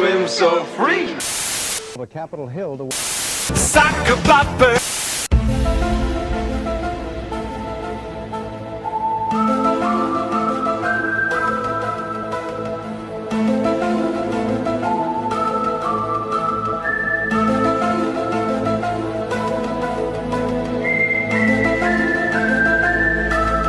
swim so free. The Capitol Hill to... Soccer bopper.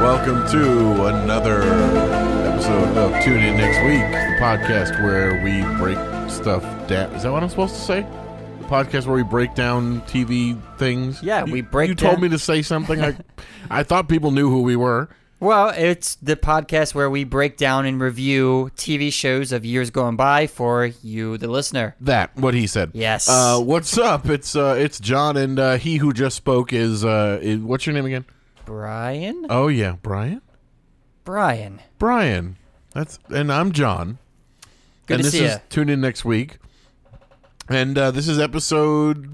Welcome to another episode of Tune In Next Week, the podcast where we break stuff down. Is that what I'm supposed to say? The podcast where we break down TV things? Yeah, we break You down... told me to say something. I thought people knew who we were. Well, it's the podcast where we break down and review TV shows of years going by for you, the listener. What he said. Yes. What's up? It's John, and he who just spoke is what's your name again? Brian? Oh, yeah. Brian? Brian. And I'm John. Good to see you. And this is Tune In Next Week. And this is episode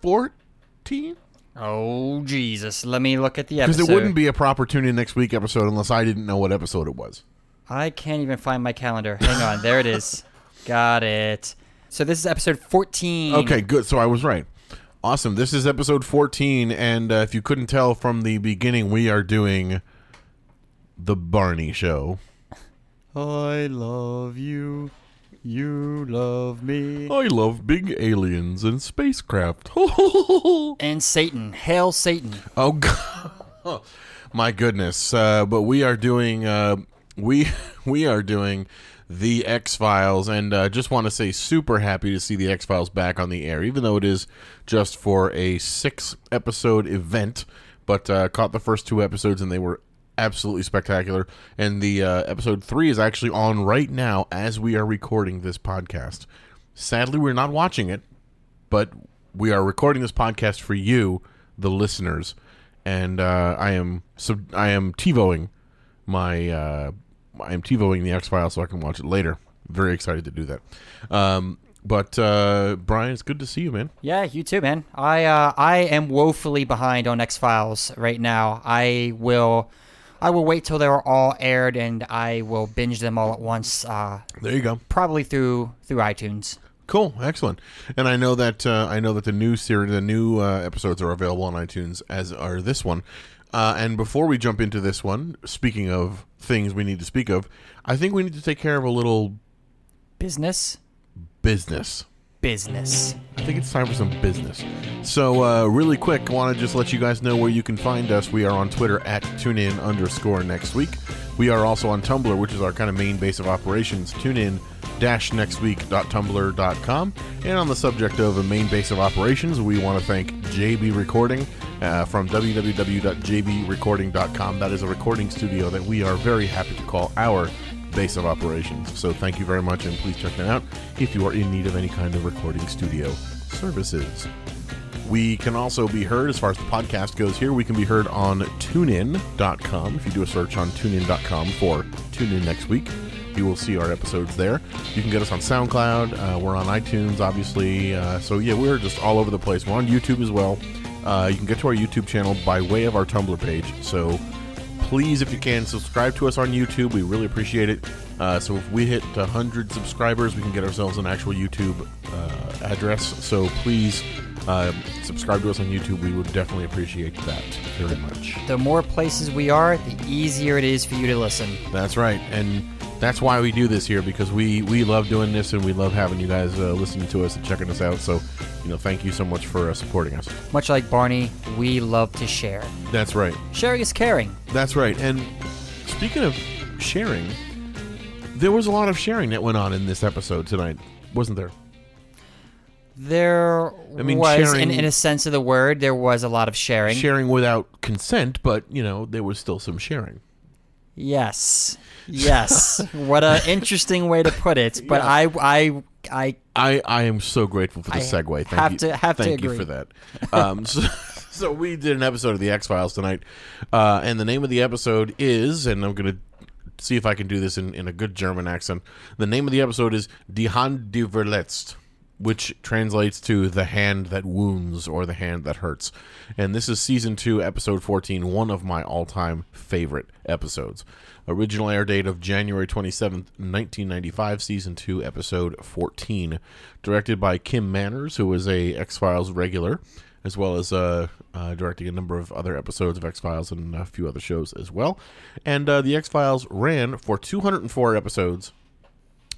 14? Oh, Jesus. Let me look at the episode. Because it wouldn't be a proper Tune In Next Week episode unless I didn't know what episode it was. I can't even find my calendar. Hang on. There it is. Got it. So this is episode 14. Okay, good. So I was right. Awesome. This is episode 14, and if you couldn't tell from the beginning, we are doing The Barney Show. I love you. You love me. I love big aliens and spacecraft. And Satan. Hail Satan. Oh, God. My goodness. But we are doing we are doing The X-Files, and just want to say super happy to see The X-Files back on the air, even though it is just for a 6-episode event, but caught the first 2 episodes, and they were absolutely spectacular. And the episode 3 is actually on right now as we are recording this podcast. Sadly, we're not watching it, but we are recording this podcast for you, the listeners, and I am TiVoing The X-Files so I can watch it later. Very excited to do that. But Brian, it's good to see you, man. Yeah, you too, man. I am woefully behind on X-Files right now. I will wait till they're all aired, and I will binge them all at once. There you go. Probably through iTunes. Cool, excellent. And I know that the new series, the new episodes are available on iTunes, as are this one. And before we jump into this one, speaking of things we need to speak of, I think we need to take care of a little business. I think it's time for some business. So, really quick, I want to just let you guys know where you can find us. We are on Twitter at TuneIn_nextweek. We are also on Tumblr, which is our kind of main base of operations, tunein-nextweek.tumblr.com. And on the subject of a main base of operations, we want to thank JB Recording from www.jbrecording.com. That is a recording studio that we are very happy to call our base of operations. So thank you very much, and please check that out if you are in need of any kind of recording studio services. We can also be heard, as far as the podcast goes here, we can be heard on tunein.com. If you do a search on tunein.com for Tune In Next Week, you will see our episodes there. You can get us on SoundCloud. We're on iTunes, obviously. So yeah, we're just all over the place. We're on YouTube as well. You can get to our YouTube channel by way of our Tumblr page. So please, if you can, subscribe to us on YouTube. We really appreciate it. So if we hit 100 subscribers, we can get ourselves an actual YouTube address. So please subscribe to us on YouTube. We would definitely appreciate that very much. The more places we are, the easier it is for you to listen. That's right. And that's why we do this here, because we love doing this, and we love having you guys listening to us and checking us out. So, thank you so much for supporting us. Much like Barney, we love to share. That's right. Sharing is caring. That's right. And speaking of sharing, there was a lot of sharing that went on in this episode tonight, wasn't there? There was, sharing, in a sense of the word, there was a lot of sharing. Sharing without consent, but, there was still some sharing. Yes. What an interesting way to put it. But yeah. I am so grateful for the segue. Thank you for that. So we did an episode of The X-Files tonight, and the name of the episode is, and I'm going to see if I can do this in a good German accent. The name of the episode is Die Hand die Verletzt. which translates to the hand that wounds or the hand that hurts. And this is Season 2, Episode 14, one of my all-time favorite episodes. Original air date of January 27th, 1995, Season 2, Episode 14. Directed by Kim Manners, who was a X-Files regular, as well as directing a number of other episodes of X-Files and a few other shows as well. And the X-Files ran for 204 episodes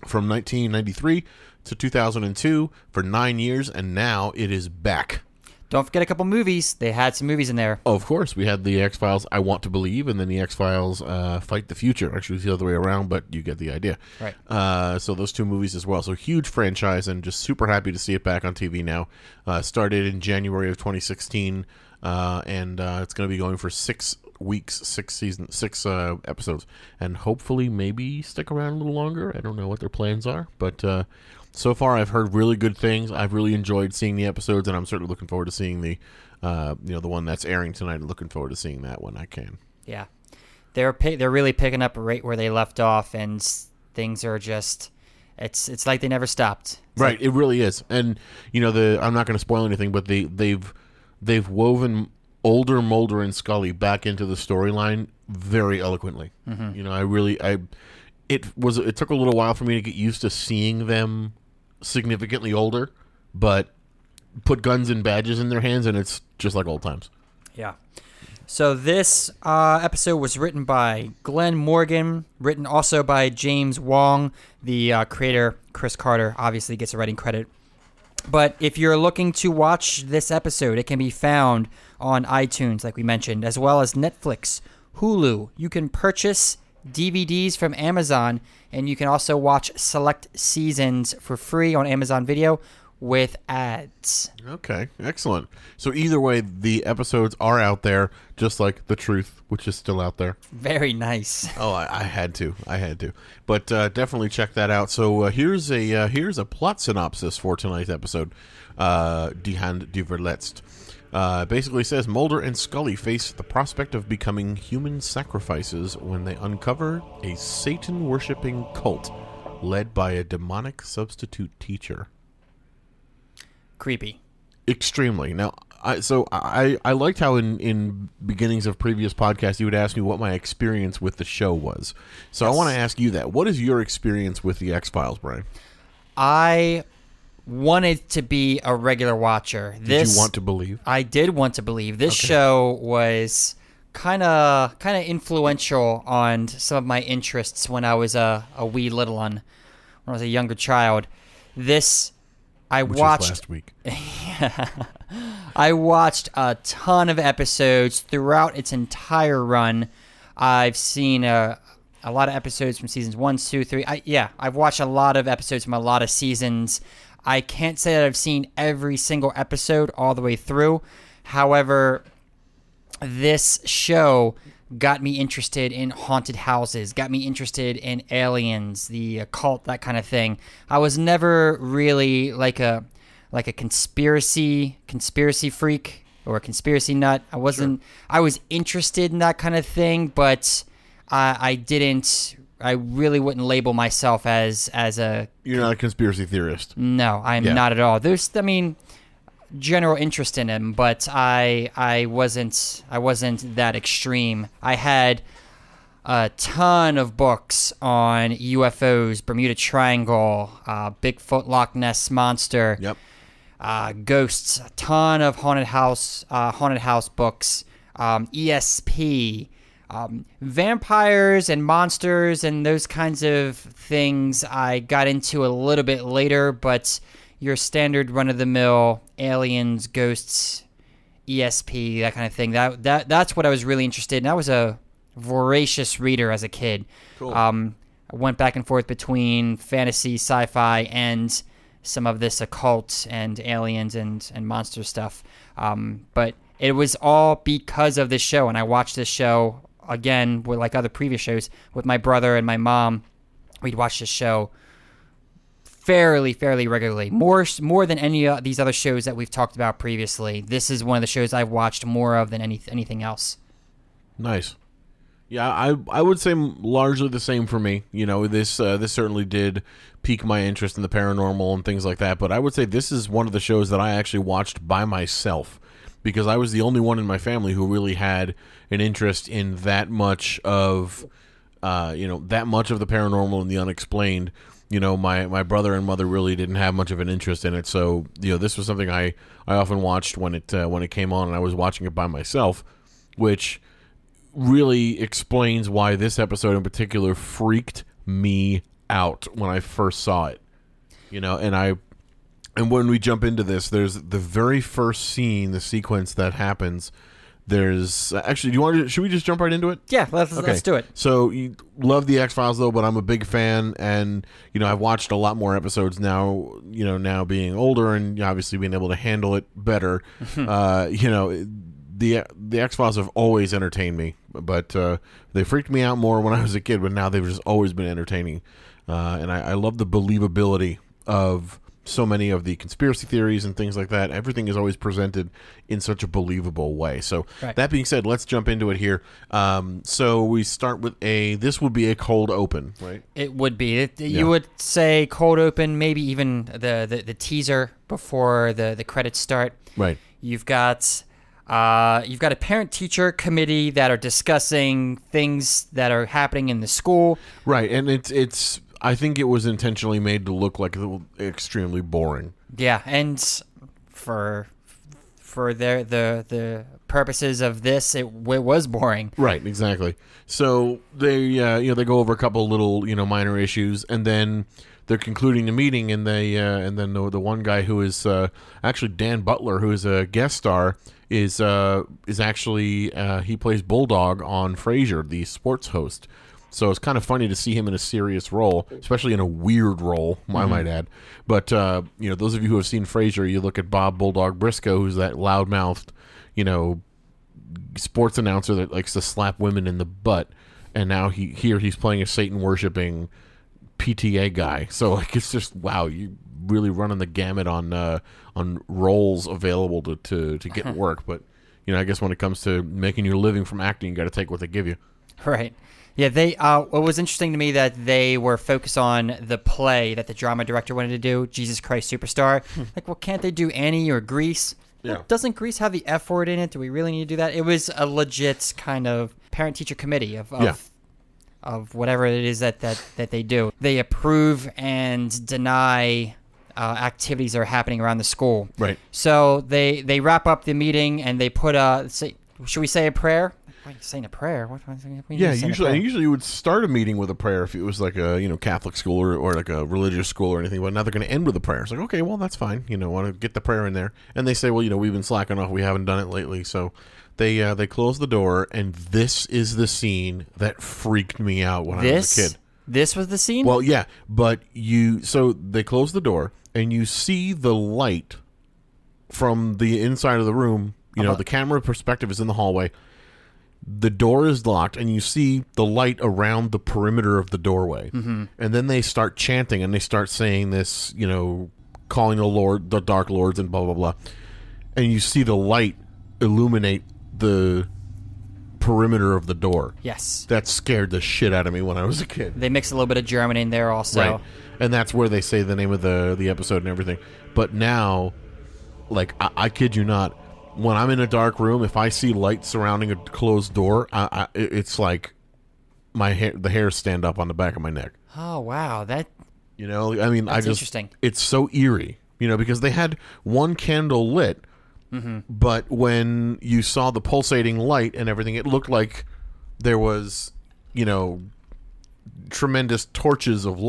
from 1993 to 2002 for 9 years, and now it is back. Don't forget a couple movies. They had some movies in there. Of course, we had the X-Files I Want to Believe, and then the X-Files Fight the Future. Actually, it's the other way around, but you get the idea. Right. So those two movies as well. So huge franchise, and just super happy to see it back on TV now. Started in January of 2016, and it's going to be going for 6 weeks, 6 episodes, and hopefully maybe stick around a little longer. I don't know what their plans are, but so far I've heard really good things. I've really enjoyed seeing the episodes, and I'm certainly looking forward to seeing the the one that's airing tonight. Looking forward to seeing that when I can. Yeah, they're really picking up right where they left off, and things are just it's like they never stopped. Right, it really is. And I'm not going to spoil anything, but they've woven older Mulder and Scully back into the storyline very eloquently. Mm-hmm. It took a little while for me to get used to seeing them significantly older, but put guns and badges in their hands, and it's just like old times. Yeah. So this episode was written by Glenn Morgan, written also by James Wong. The creator, Chris Carter, obviously gets a writing credit. But if you're looking to watch this episode, it can be found on iTunes, like we mentioned, as well as Netflix, Hulu. You can purchase DVDs from Amazon, and you can also watch select seasons for free on Amazon Video with ads. Okay, excellent. So either way, the episodes are out there, just like The Truth, which is still out there. Very nice. Oh, I had to. But definitely check that out. So here's a plot synopsis for tonight's episode. Die Hand die Verletzt. Basically says Mulder and Scully face the prospect of becoming human sacrifices when they uncover a Satan-worshipping cult led by a demonic substitute teacher. Creepy. Extremely. Now, I liked how in beginnings of previous podcasts you would ask me what my experience with the show was. So yes. I want to ask you that. What is your experience with the X-Files, Brian? I wanted to be a regular watcher. Did you want to believe? I did want to believe. This show was kind of influential on some of my interests when I was a wee little one, when I was a younger child. Which watched was last week. I watched a ton of episodes throughout its entire run. I've seen a lot of episodes from seasons 1, 2, 3. I've watched a lot of episodes from a lot of seasons. I can't say that I've seen every single episode all the way through. However, this show got me interested in haunted houses, got me interested in aliens, the occult, that kind of thing. I was never really like a conspiracy freak or a conspiracy nut. I wasn't. Sure. I was interested in that kind of thing, but I really wouldn't label myself as a... You're not a conspiracy theorist. No, I'm not at all. There's, general interest in him, but I wasn't that extreme. I had a ton of books on UFOs, Bermuda Triangle, Bigfoot, Loch Ness Monster, ghosts, a ton of haunted house books, ESP, vampires and monsters and those kinds of things I got into a little bit later, but your standard run-of-the-mill aliens, ghosts, ESP, that kind of thing, that's what I was really interested in. I was a voracious reader as a kid. Cool. I went back and forth between fantasy, sci-fi, and some of this occult and aliens and monster stuff. But it was all because of this show, and I watched this show again, with like other previous shows, with my brother and my mom. We'd watch this show fairly regularly, more than any of these other shows that we've talked about previously. This is one of the shows I've watched more of than anything else. Nice. Yeah, I would say largely the same for me. You know, this certainly did pique my interest in the paranormal and things like that. But I would say this is one of the shows that I actually watched by myself because I was the only one in my family who really had an interest in that much of, that much of the paranormal and the unexplained. You know, my brother and mother really didn't have much of an interest in it. So, this was something I often watched when it came on, and I was watching it by myself, which really explains why this episode in particular freaked me out when I first saw it. And when we jump into this, there's the very first scene, the sequence that happens. There's actually, should we just jump right into it? Yeah, let's do it. So you love the X-Files though, but I'm a big fan, and I've watched a lot more episodes now. Now being older and obviously being able to handle it better. The X-Files have always entertained me, but they freaked me out more when I was a kid, but now they've just always been entertaining. And I love the believability of so many of the conspiracy theories and things like that. Everything is always presented in such a believable way. So That being said, let's jump into it here. So we start with this would be a cold open, right? It would be. You would say cold open, maybe even the teaser before the credits start. Right. You've got a parent-teacher committee that are discussing things that are happening in the school. Right, and it's. I think it was intentionally made to look like extremely boring. Yeah, and for the purposes of this, it was boring. Right, exactly. So they they go over a couple little minor issues, and then they're concluding the meeting, and then the one guy who is actually Dan Butler, who is a guest star, is actually he plays Bulldog on Frasier, the sports host. So it's kind of funny to see him in a serious role, especially in a weird role, I might add. But those of you who have seen Frasier, you look at Bob Bulldog Briscoe, who's that loudmouthed, sports announcer that likes to slap women in the butt, and now he's playing a Satan worshiping PTA guy. So it's just wow, you really running the gamut on roles available to get work. But I guess when it comes to making your living from acting, you got to take what they give you. Right. Yeah, they. What was interesting to me that they were focused on the play that the drama director wanted to do, Jesus Christ Superstar. Like, well, can't they do Annie or Grease? Yeah. Well, doesn't Grease have the F word in it? Do we really need to do that? It was a legit kind of parent-teacher committee of whatever it is that they do. They approve and deny activities that are happening around the school. Right. So they wrap up the meeting and they put should we say a prayer? Why are you saying a prayer? Usually you would start a meeting with a prayer if it was like a Catholic school or like a religious school or anything. But now they're going to end with a prayer. It's like, okay, well that's fine. Want to get the prayer in there, and they say, well, we've been slacking off. We haven't done it lately, so they close the door, and this is the scene that freaked me out when I was a kid. This was the scene? Well, yeah, but so they close the door, and you see the light from the inside of the room. The camera perspective is in the hallway. The door is locked, and you see the light around the perimeter of the doorway. Mm-hmm. And then they start chanting, and they start saying this, calling the Dark Lords, and blah, blah, blah. And you see the light illuminate the perimeter of the door. Yes. That scared the shit out of me when I was a kid. They mix a little bit of German in there also. Right. And that's where they say the name of the episode and everything. But now, like, I kid you not, when I'm in a dark room, if I see light surrounding a closed door, it's like the hairs stand up on the back of my neck. Oh wow, that's interesting. It's so eerie, because they had one candle lit, but when you saw the pulsating light and everything, it looked like there was, tremendous torches of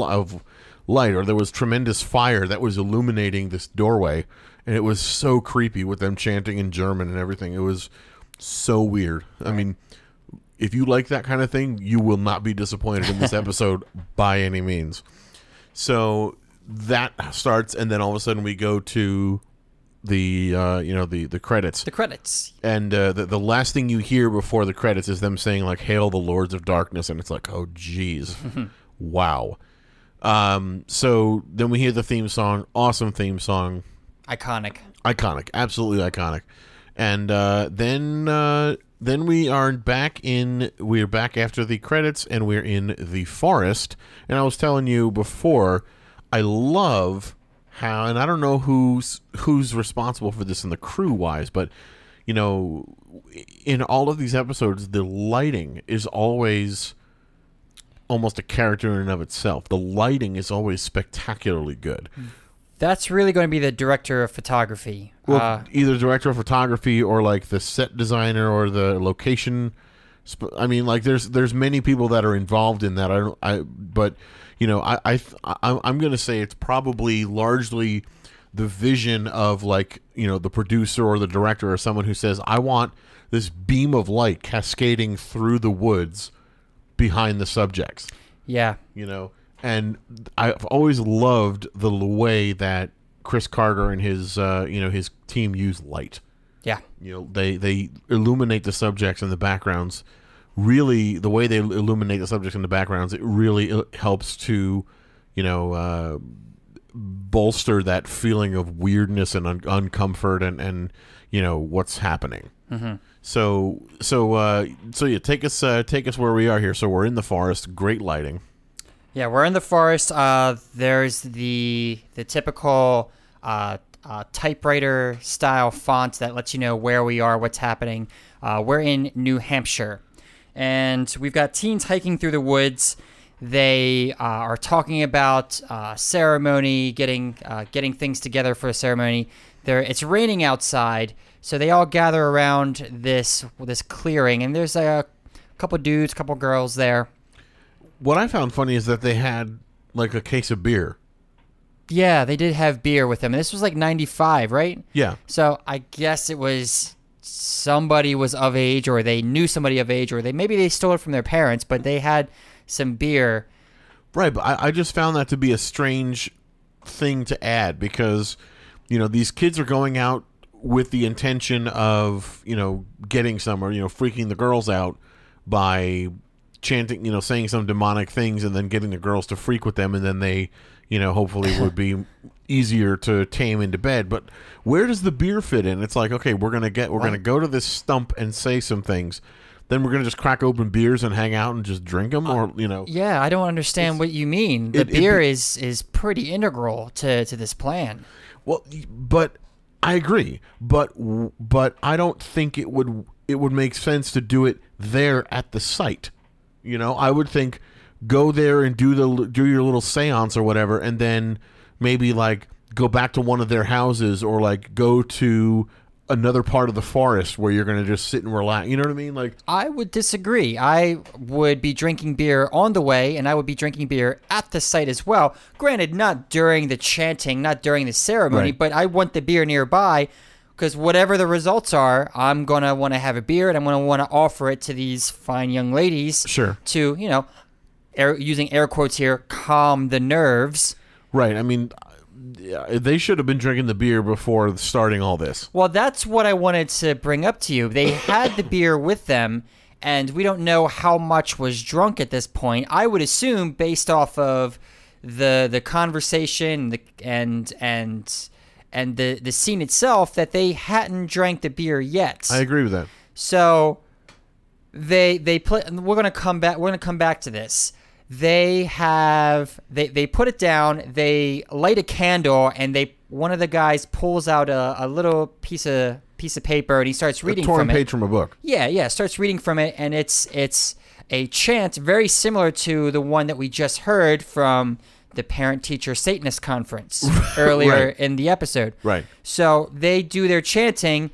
light, or there was tremendous fire that was illuminating this doorway. And it was so creepy with them chanting in German and everything. It was so weird. Right. I mean, if you like that kind of thing, you will not be disappointed in this episode by any means. So that starts, and then all of a sudden we go to the credits. The credits. And the last thing you hear before the credits is them saying, like, "Hail the Lords of Darkness," and it's like, oh, geez. Wow. So then we hear the theme song. Awesome theme song. Iconic, absolutely iconic. And then then we're back after the credits, and we're in the forest. And I was telling you before, I love how, and I don't know who's responsible for this in the crew wise, but you know, in all of these episodes, the lighting is always almost a character in and of itself. The lighting is always spectacularly good. That's really going to be the director of photography. Well, either director of photography or like the set designer or the location. I mean, like there's many people that are involved in that. But you know, I'm going to say it's probably largely the vision of, like, you know, the producer or the director or someone who says, I want this beam of light cascading through the woods behind the subjects. Yeah. You know, and I've always loved the way that Chris Carter and his his team use light. Yeah. You know, they illuminate the subjects and the backgrounds. Really, the way they illuminate the subjects in the backgrounds, it really helps to, you know, bolster that feeling of weirdness and uncomfort and you know what's happening. Mm-hmm. So yeah, take us where we are here. So we're in the forest. Great lighting. Yeah, we're in the forest. There's the typical typewriter style font that lets you know where we are, what's happening. We're in New Hampshire, and we've got teens hiking through the woods. They are talking about ceremony, getting things together for a ceremony. It's raining outside, so they all gather around this clearing, and there's a couple dudes, couple girls there. What I found funny is that they had like a case of beer. Yeah, they did have beer with them. And this was like 95, right? Yeah. So I guess it was somebody was of age, or they knew somebody of age, or maybe they stole it from their parents, but they had some beer. Right, but I just found that to be a strange thing to add because, you know, these kids are going out with the intention of, you know, getting somewhere, you know, freaking the girls out by chanting, you know, saying some demonic things and then getting the girls to freak with them, and then they, you know, hopefully would be easier to tame into bed. But where does the beer fit in? It's like, okay, we're gonna go to this stump and say some things. Then we're going to just crack open beers and hang out and just drink them, or, you know. Yeah, I don't understand what you mean. The beer is pretty integral to this plan. Well, but I agree. But I don't think it would make sense to do it there at the site. You know, I would think go there and do your little seance or whatever, and then maybe like go back to one of their houses, or like go to another part of the forest where you're going to just sit and relax. You know what I mean? Like, I would disagree. I would be drinking beer on the way, and I would be drinking beer at the site as well. Granted, not during the chanting, not during the ceremony, right. But I want the beer nearby, because whatever the results are, I'm going to want to have a beer, and I'm going to want to offer it to these fine young ladies. Sure. To, you know, using air quotes here, calm the nerves. Right. I mean, they should have been drinking the beer before starting all this. Well, that's what I wanted to bring up to you. They had the beer with them, and we don't know how much was drunk at this point. I would assume, based off of the conversation and the scene itself, that they hadn't drank the beer yet. I agree with that. So they play. We're gonna come back. We're gonna come back to this. They put it down. They light a candle, and one of the guys pulls out a little piece of paper, and he starts reading from it. A torn page from a book. Yeah, starts reading from it, and it's a chant very similar to the one that we just heard from the parent-teacher Satanist conference earlier right. in the episode. Right. So they do their chanting.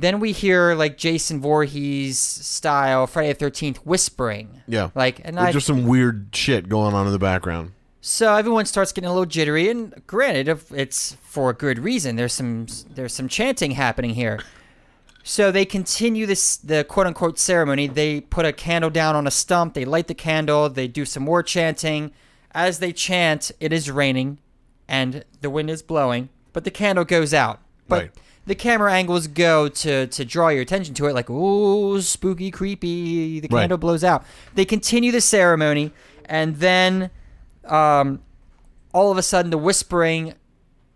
Then we hear like Jason Voorhees style Friday the 13th whispering. Yeah. There's just some weird shit going on in the background. So everyone starts getting a little jittery, and granted, it's for a good reason. There's some chanting happening here. So they continue the quote unquote ceremony. They put a candle down on a stump. They light the candle. They do some more chanting. As they chant, it is raining, and the wind is blowing, but the candle goes out. But right. The camera angles go to draw your attention to it, like, ooh, spooky, creepy. The candle blows out. They continue the ceremony, and then all of a sudden the whispering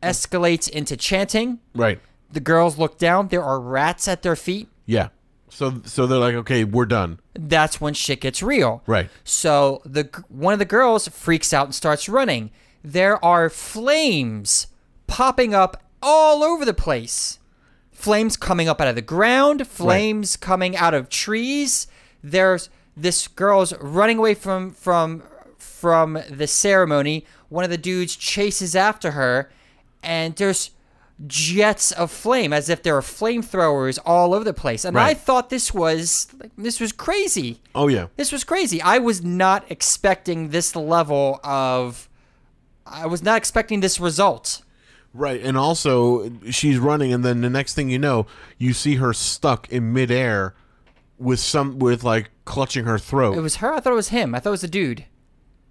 escalates into chanting. Right. The girls look down. There are rats at their feet. Yeah. So they're like, okay, we're done. That's when shit gets real. Right. So one of the girls freaks out and starts running. There are flames popping up all over the place. Flames coming up out of the ground, flames coming out of trees. There's this girl's running away from the ceremony. One of the dudes chases after her, and there's jets of flame as if there are flamethrowers all over the place. And I thought this was crazy. Oh yeah. This was crazy. I was not expecting this level of I was not expecting this result. Right, and also she's running, and then the next thing you know, you see her stuck in midair with like clutching her throat. It was her? I thought it was him. I thought it was the dude.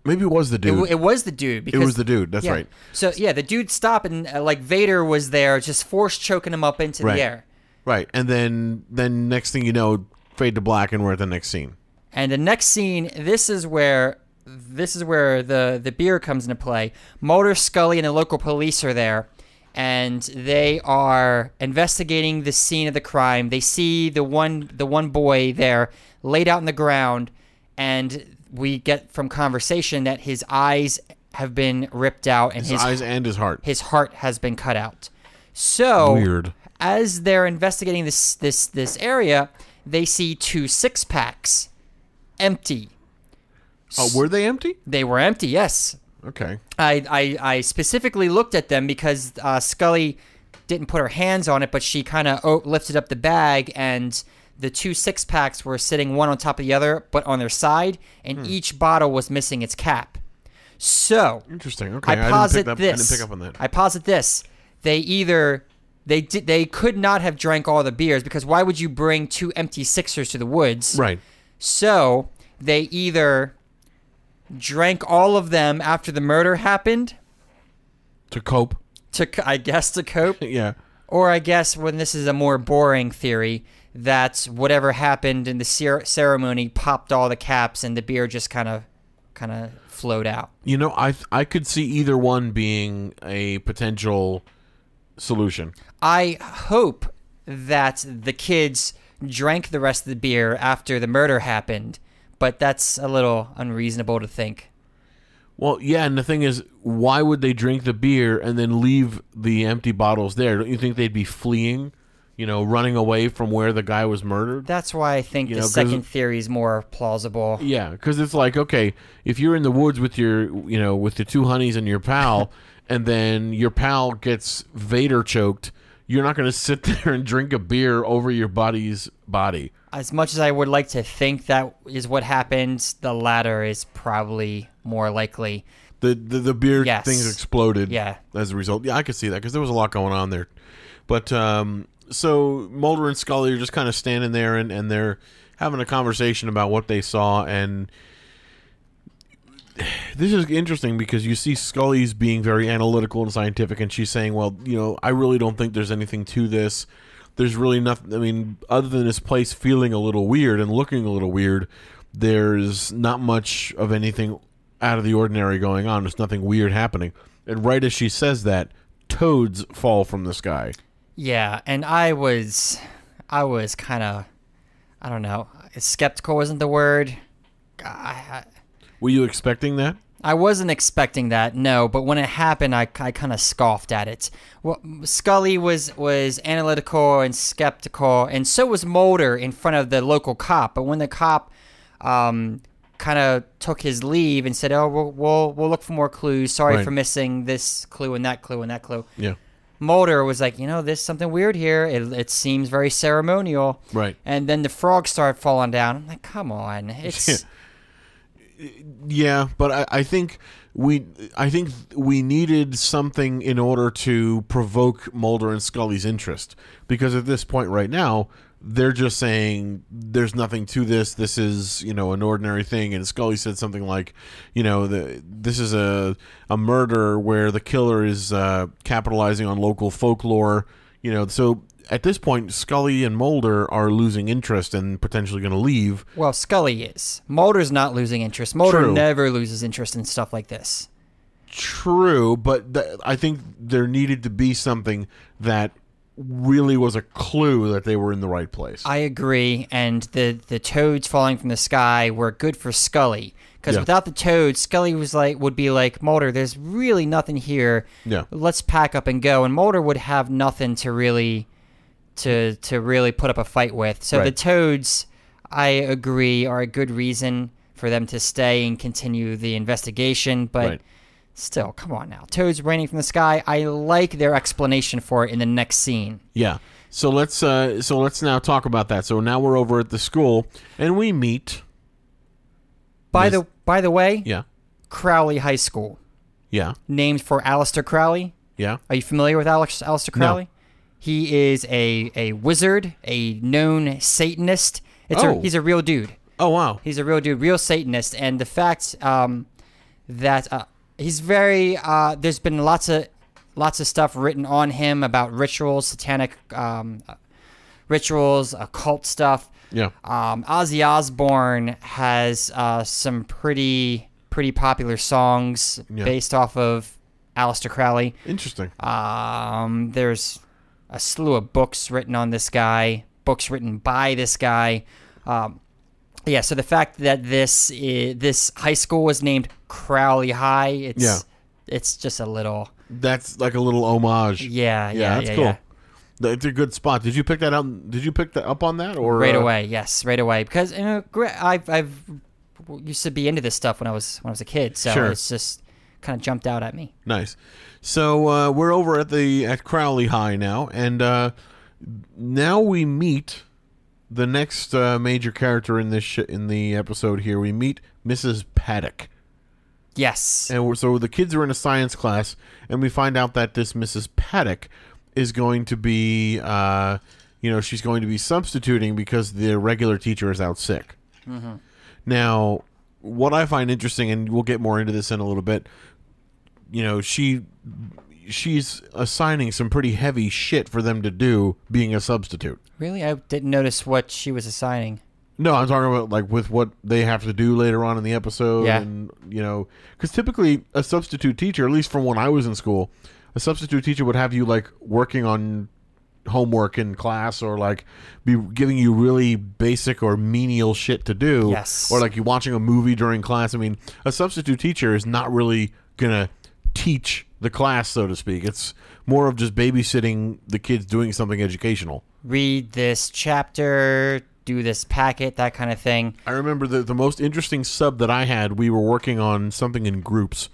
Maybe it was the dude. It was the dude. Because, it was the dude. That's right. So yeah, the dude stopped, and like Vader was there, just force choking him up into the air. Right, and then next thing you know, fade to black, and we're at the next scene. And the next scene, this is where the beer comes into play. Mulder, Scully, and the local police are there, and they are investigating the scene of the crime. They see the one boy there laid out on the ground, and we get from conversation that his eyes have been ripped out, and his eyes and his heart. His heart has been cut out. So weird. As they're investigating this area, they see 2 6-packs empty. Oh, were they empty? They were empty, yes. Okay. I specifically looked at them because Scully didn't put her hands on it, but she kind of lifted up the bag, and the 2 6-packs were sitting one on top of the other, but on their side, and each bottle was missing its cap. So interesting. Okay, I posit I didn't pick up on that. I posit this: they could not have drank all the beers, because why would you bring 2 empty sixers to the woods? Right. So they either drank all of them after the murder happened to cope. I guess to cope. Yeah. Or I guess, when this is a more boring theory, that whatever happened in the ceremony popped all the caps, and the beer just kind of flowed out. You know, I could see either one being a potential solution. I hope that the kids drank the rest of the beer after the murder happened, but that's a little unreasonable to think. Well, yeah, and the thing is, why would they drink the beer and then leave the empty bottles there? Don't you think they'd be fleeing, running away from where the guy was murdered? That's why I think the second theory is more plausible. Yeah, because it's like, okay, if you're in the woods with with the 2 honeys and your pal, and then your pal gets Vader choked, you're not going to sit there and drink a beer over your buddy's body. As much as I would like to think that is what happened, the latter is probably more likely. The beer things exploded as a result. Yeah, I could see that, because there was a lot going on there. But so Mulder and Scully are just kind of standing there, and they're having a conversation about what they saw. And this is interesting, because you see Scully's being very analytical and scientific, and she's saying, well, I really don't think there's anything to this. There's really nothing. I mean, other than this place feeling a little weird and looking a little weird, there's not much of anything out of the ordinary going on. There's nothing weird happening. And right as she says that, toads fall from the sky. Yeah, and I was kind of, I don't know, skeptical isn't the word. Were you expecting that? I wasn't expecting that, no, but when it happened, I kind of scoffed at it. Well, Scully was analytical and skeptical, and so was Mulder in front of the local cop. But when the cop kind of took his leave and said, "Oh, we'll look for more clues. Sorry for missing this clue and that clue and that clue." Yeah. Mulder was like, there's something weird here. It seems very ceremonial. Right. And then the frogs started falling down. I'm like, come on, it's. Yeah, but I think we needed something in order to provoke Mulder and Scully's interest, because at this point right now, they're just saying there's nothing to this. This is an ordinary thing. And Scully said something like, this is a murder where the killer is capitalizing on local folklore. So at this point, Scully and Mulder are losing interest and potentially going to leave. Well, Scully is. Mulder's not losing interest. Mulder never loses interest in stuff like this. True, but I think there needed to be something that really was a clue that they were in the right place. I agree, and the toads falling from the sky were good for Scully. Because without the toads, Scully would be like, Mulder, there's really nothing here. Yeah. Let's pack up and go. And Mulder would have nothing to really put up a fight with. So the toads, I agree, are a good reason for them to stay and continue the investigation. But still, come on now. Toads raining from the sky. I like their explanation for it in the next scene. Yeah. So let's now talk about that. So now we're over at the school, and we meet. By the way, yeah, Crowley High School. Yeah. Named for Aleister Crowley. Yeah. Are you familiar with Aleister Crowley? No. He is a wizard, a known Satanist. He's a real dude. Oh, wow. He's a real dude, real Satanist. And the fact that he's very there's been lots of stuff written on him about rituals, satanic rituals, occult stuff. Yeah. Ozzy Osbourne has some pretty popular songs based off of Aleister Crowley. Interesting. There's a slew of books written on this guy, books written by this guy. So the fact that this high school was named Crowley High, it's just a little. That's like a little homage. Yeah, that's cool. Yeah. It's a good spot. Did you pick that out? Did you pick that up on that or right away? Yes, right away. Because I've used to be into this stuff when I was a kid, so it's just kind of jumped out at me. Nice. So we're over at Crowley High now, and now we meet the next major character in this in the episode. Here we meet Mrs. Paddock. Yes. And so the kids are in a science class, and we find out that this Mrs. Paddock is going to be, she's going to be substituting because the regular teacher is out sick. Mm-hmm. Now, what I find interesting, and we'll get more into this in a little bit, she's assigning some pretty heavy shit for them to do being a substitute. Really? I didn't notice what she was assigning. No, I'm talking about like with what they have to do later on in the episode. Yeah. And, because typically a substitute teacher, at least from when I was in school, a substitute teacher would have you like working on homework in class or like be giving you really basic or menial shit to do. Yes. Or like you watching a movie during class. I mean, a substitute teacher is not really going to teach the class, so to speak. It's more of just babysitting the kids doing something educational. Read this chapter, do this packet, that kind of thing. I remember the most interesting sub that I had, we were working on something in groups.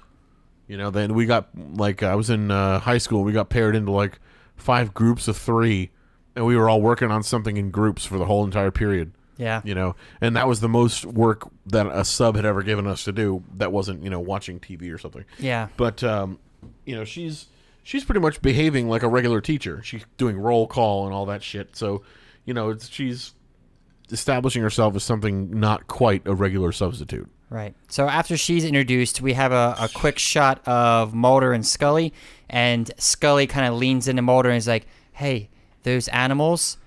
Then we got, like, I was in high school. We got paired into, like, 5 groups of 3. And we were all working on something in groups for the whole entire period. Yeah. And that was the most work that a sub had ever given us to do that wasn't, watching TV or something. Yeah. But, she's pretty much behaving like a regular teacher. She's doing roll call and all that shit. So, she's establishing herself as something not quite a regular substitute. Right. So after she's introduced, we have a quick shot of Mulder and Scully, and Scully kind of leans into Mulder and is like, "Hey, those animals.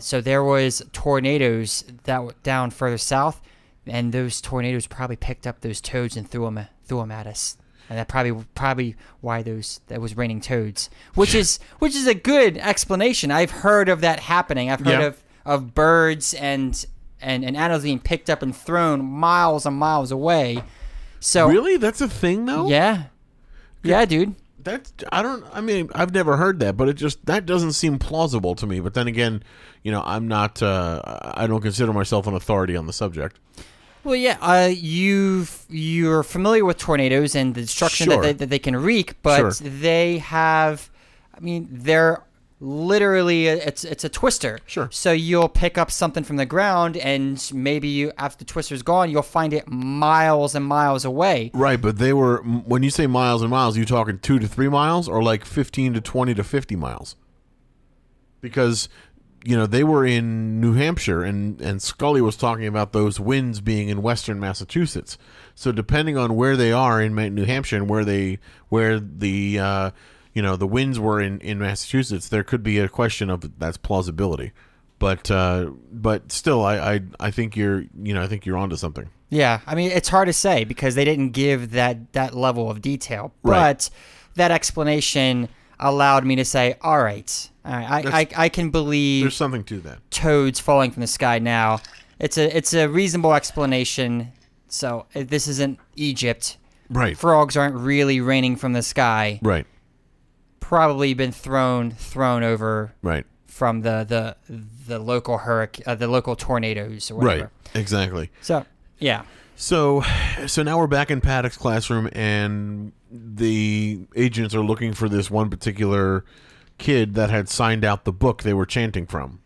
So there was tornadoes that were down further south, and those tornadoes probably picked up those toads and threw them at us, and that probably why that was raining toads, which is a good explanation. I've heard of that happening. I've heard of birds and animals being picked up and thrown miles and miles away. So really, that's a thing, though. Yeah, dude. I've never heard that, but that doesn't seem plausible to me. But then again, I'm not. I don't consider myself an authority on the subject. Well, yeah, you're familiar with tornadoes and the destruction that they can wreak, but they have. They're literally it's a twister. Sure. So you'll pick up something from the ground, and maybe after the twister's gone, you'll find it miles and miles away. Right, but they were, when you say miles and miles, you talking 2 to 3 miles or like 15 to 20 to 50 miles? Because they were in New Hampshire, and Scully was talking about those winds being in western Massachusetts. So depending on where they are in New Hampshire and where the the winds were in Massachusetts, there could be a question of that's plausibility, but still, I think you're onto something. Yeah, it's hard to say because they didn't give that level of detail, right. But that explanation allowed me to say, all right, All right, I can believe There's something to that. toads falling from the sky now. It's a reasonable explanation. So this isn't Egypt. Right. Frogs aren't really raining from the sky. Right. Probably been thrown over Right. from the local hurricane, the local tornadoes or whatever. Right. Exactly. So yeah. So now we're back in Paddock's classroom, and the agents are looking for this one particular kid that had signed out the book they were chanting from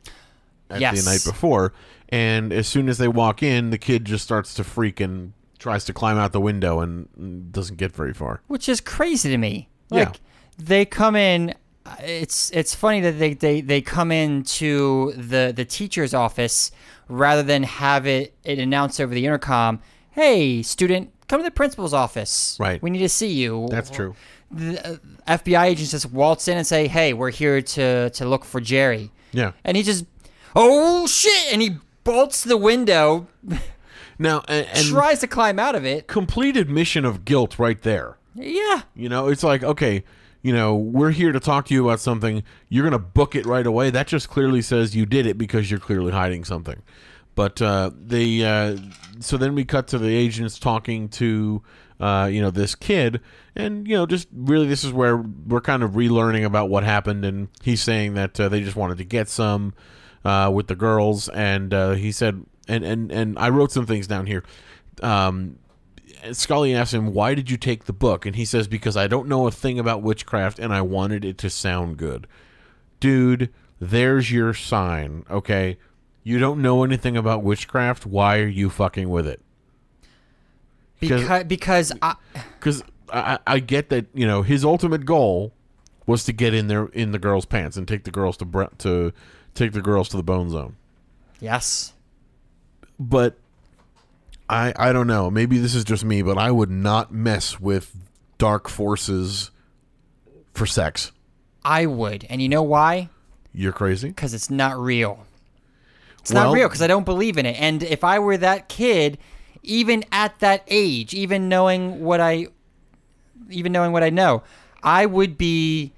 at the night before. And as soon as they walk in, the kid just starts to freak and tries to climb out the window and doesn't get very far. Which is crazy to me. Yeah. They come in. It's funny that they come into the teacher's office rather than have it announced over the intercom. Hey, student, come to the principal's office. Right. We need to see you. That's true. The FBI agents just waltz in and say, hey, we're here to look for Jerry. Yeah. And he just, oh, shit, and he bolts the window, Now, and tries to climb out of it. complete admission of guilt right there. Yeah. You know, it's like, okay, we're here to talk to you about something. You're going to book it right away. That just clearly says you did it because you're clearly hiding something. But so then we cut to the agents talking to, this kid. And, just really this is where we're kind of relearning about what happened. And he's saying that they just wanted to get some with the girls. And he said, and I wrote some things down here. Scully asked him, why did you take the book? And he says, because I don't know a thing about witchcraft and I wanted it to sound good. Dude, there's your sign, okay? You don't know anything about witchcraft. Why are you fucking with it? Because I get that, his ultimate goal was to get in the girls' pants and take the girls to take the girls to the bone zone. yes. But I don't know. Maybe this is just me, but I would not mess with dark forces for sex. I would. And you know why? You're crazy? Because it's not real. It's not real because I don't believe in it. And if I were that kid, even at that age, even knowing what I know, there would be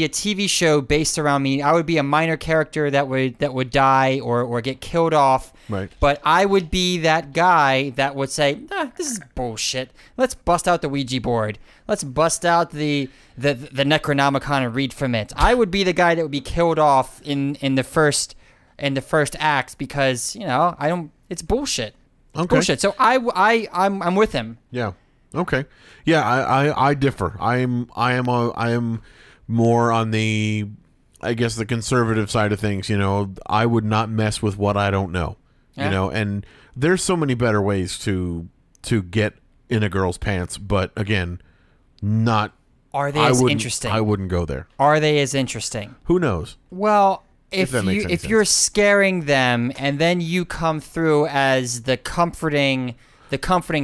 a TV show based around me. I would be a minor character that would die or get killed off. Right. But I would be that guy that would say, this is bullshit. Let's bust out the Ouija board. Let's bust out the Necronomicon and read from it. I would be the guy that would be killed off in the first act because, it's bullshit. It's bullshit. So I'm with him. Yeah. Okay. Yeah, I differ. I am more on the, I guess, the conservative side of things. I would not mess with what I don't know. Yeah. And there's so many better ways to get in a girl's pants, but again, not. Are they as interesting? I wouldn't go there. Are they as interesting? Who knows? Well, If that makes any if sense. you're scaring them and then you come through as the comforting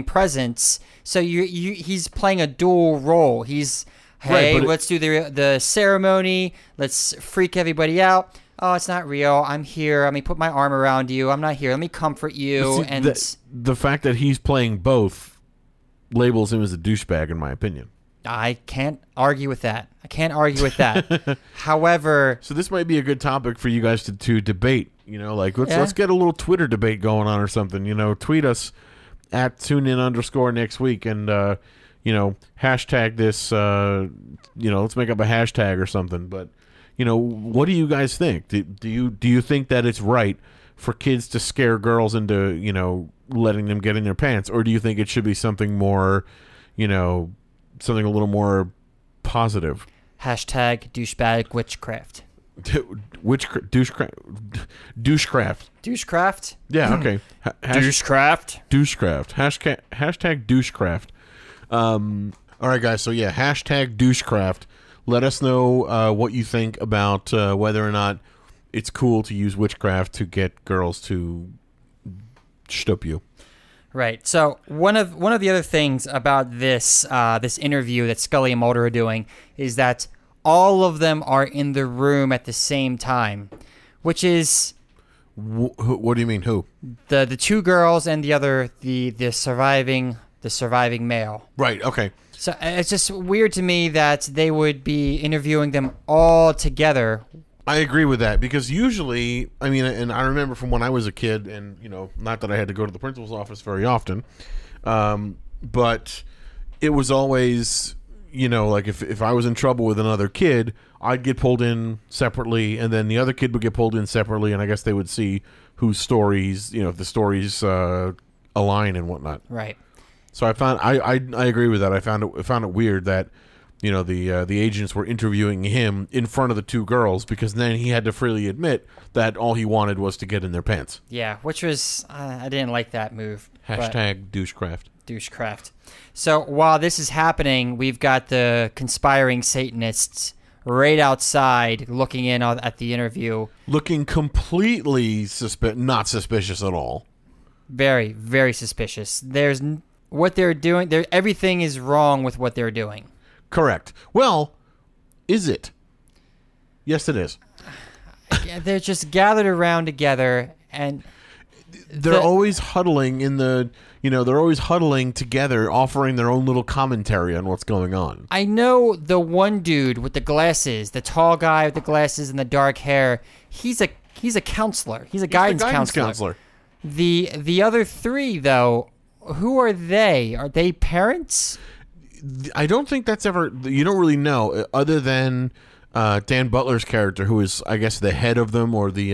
presence, so he's playing a dual role. He's, hey, Right, let's do the ceremony. Let's freak everybody out. Oh, it's not real. I'm here. Let me put my arm around you. I'm not here. Let me comfort you. See, And the fact that he's playing both labels him as a douchebag, in my opinion. I can't argue with that. However, So this might be a good topic for you guys to debate. Let's get a little Twitter debate going on or something. Tweet us at TuneIn _next week and hashtag this. Let's make up a hashtag or something. But what do you guys think? Do you think that it's right for kids to scare girls into letting them get in their pants, or do you think it should be something more, something a little more positive? hashtag douchebag witchcraft. Douchecraft. Douchecraft? Yeah, okay. Douchecraft? Douchecraft. Hashtag douchecraft. All right, guys. So, yeah, hashtag douchecraft. Let us know what you think about whether or not it's cool to use witchcraft to get girls to shtup you. Right. So one of the other things about this this interview that Scully and Mulder are doing is that all of them are in the room at the same time, which is What do you mean? Who? the two girls and the surviving male. Right. Okay. So it's just weird to me that they would be interviewing them all together I agree with that, because usually, I mean, and I remember from when I was a kid, and, you know, not that I had to go to the principal's office very often, but it was always, you know, like if I was in trouble with another kid, I'd get pulled in separately, and then the other kid would get pulled in separately, and I guess they would see whose stories, you know, if the stories align and whatnot. Right. So I agree with that. I found it weird that, you know, the agents were interviewing him in front of the two girls, because then he had to freely admit that all he wanted was to get in their pants. Yeah, which was I didn't like that move. Hashtag douchecraft. Douchecraft. So while this is happening, we've got the conspiring Satanists right outside looking in at the interview. Looking completely not suspicious at all. Very, very suspicious. There's what they're doing. Everything is wrong with what they're doing. Correct. Well, is it? Yes, it is. They're just gathered around together, and they're always huddling they're always huddling together, offering their own little commentary on what's going on. I know the one dude with the glasses, the tall guy with the glasses and the dark hair. He's a counselor. He's a guidance counselor. The other three, though, who are they? Are they parents? I don't think that's ever. You don't really know, other than Dan Butler's character, who is, I guess, the head of them, or the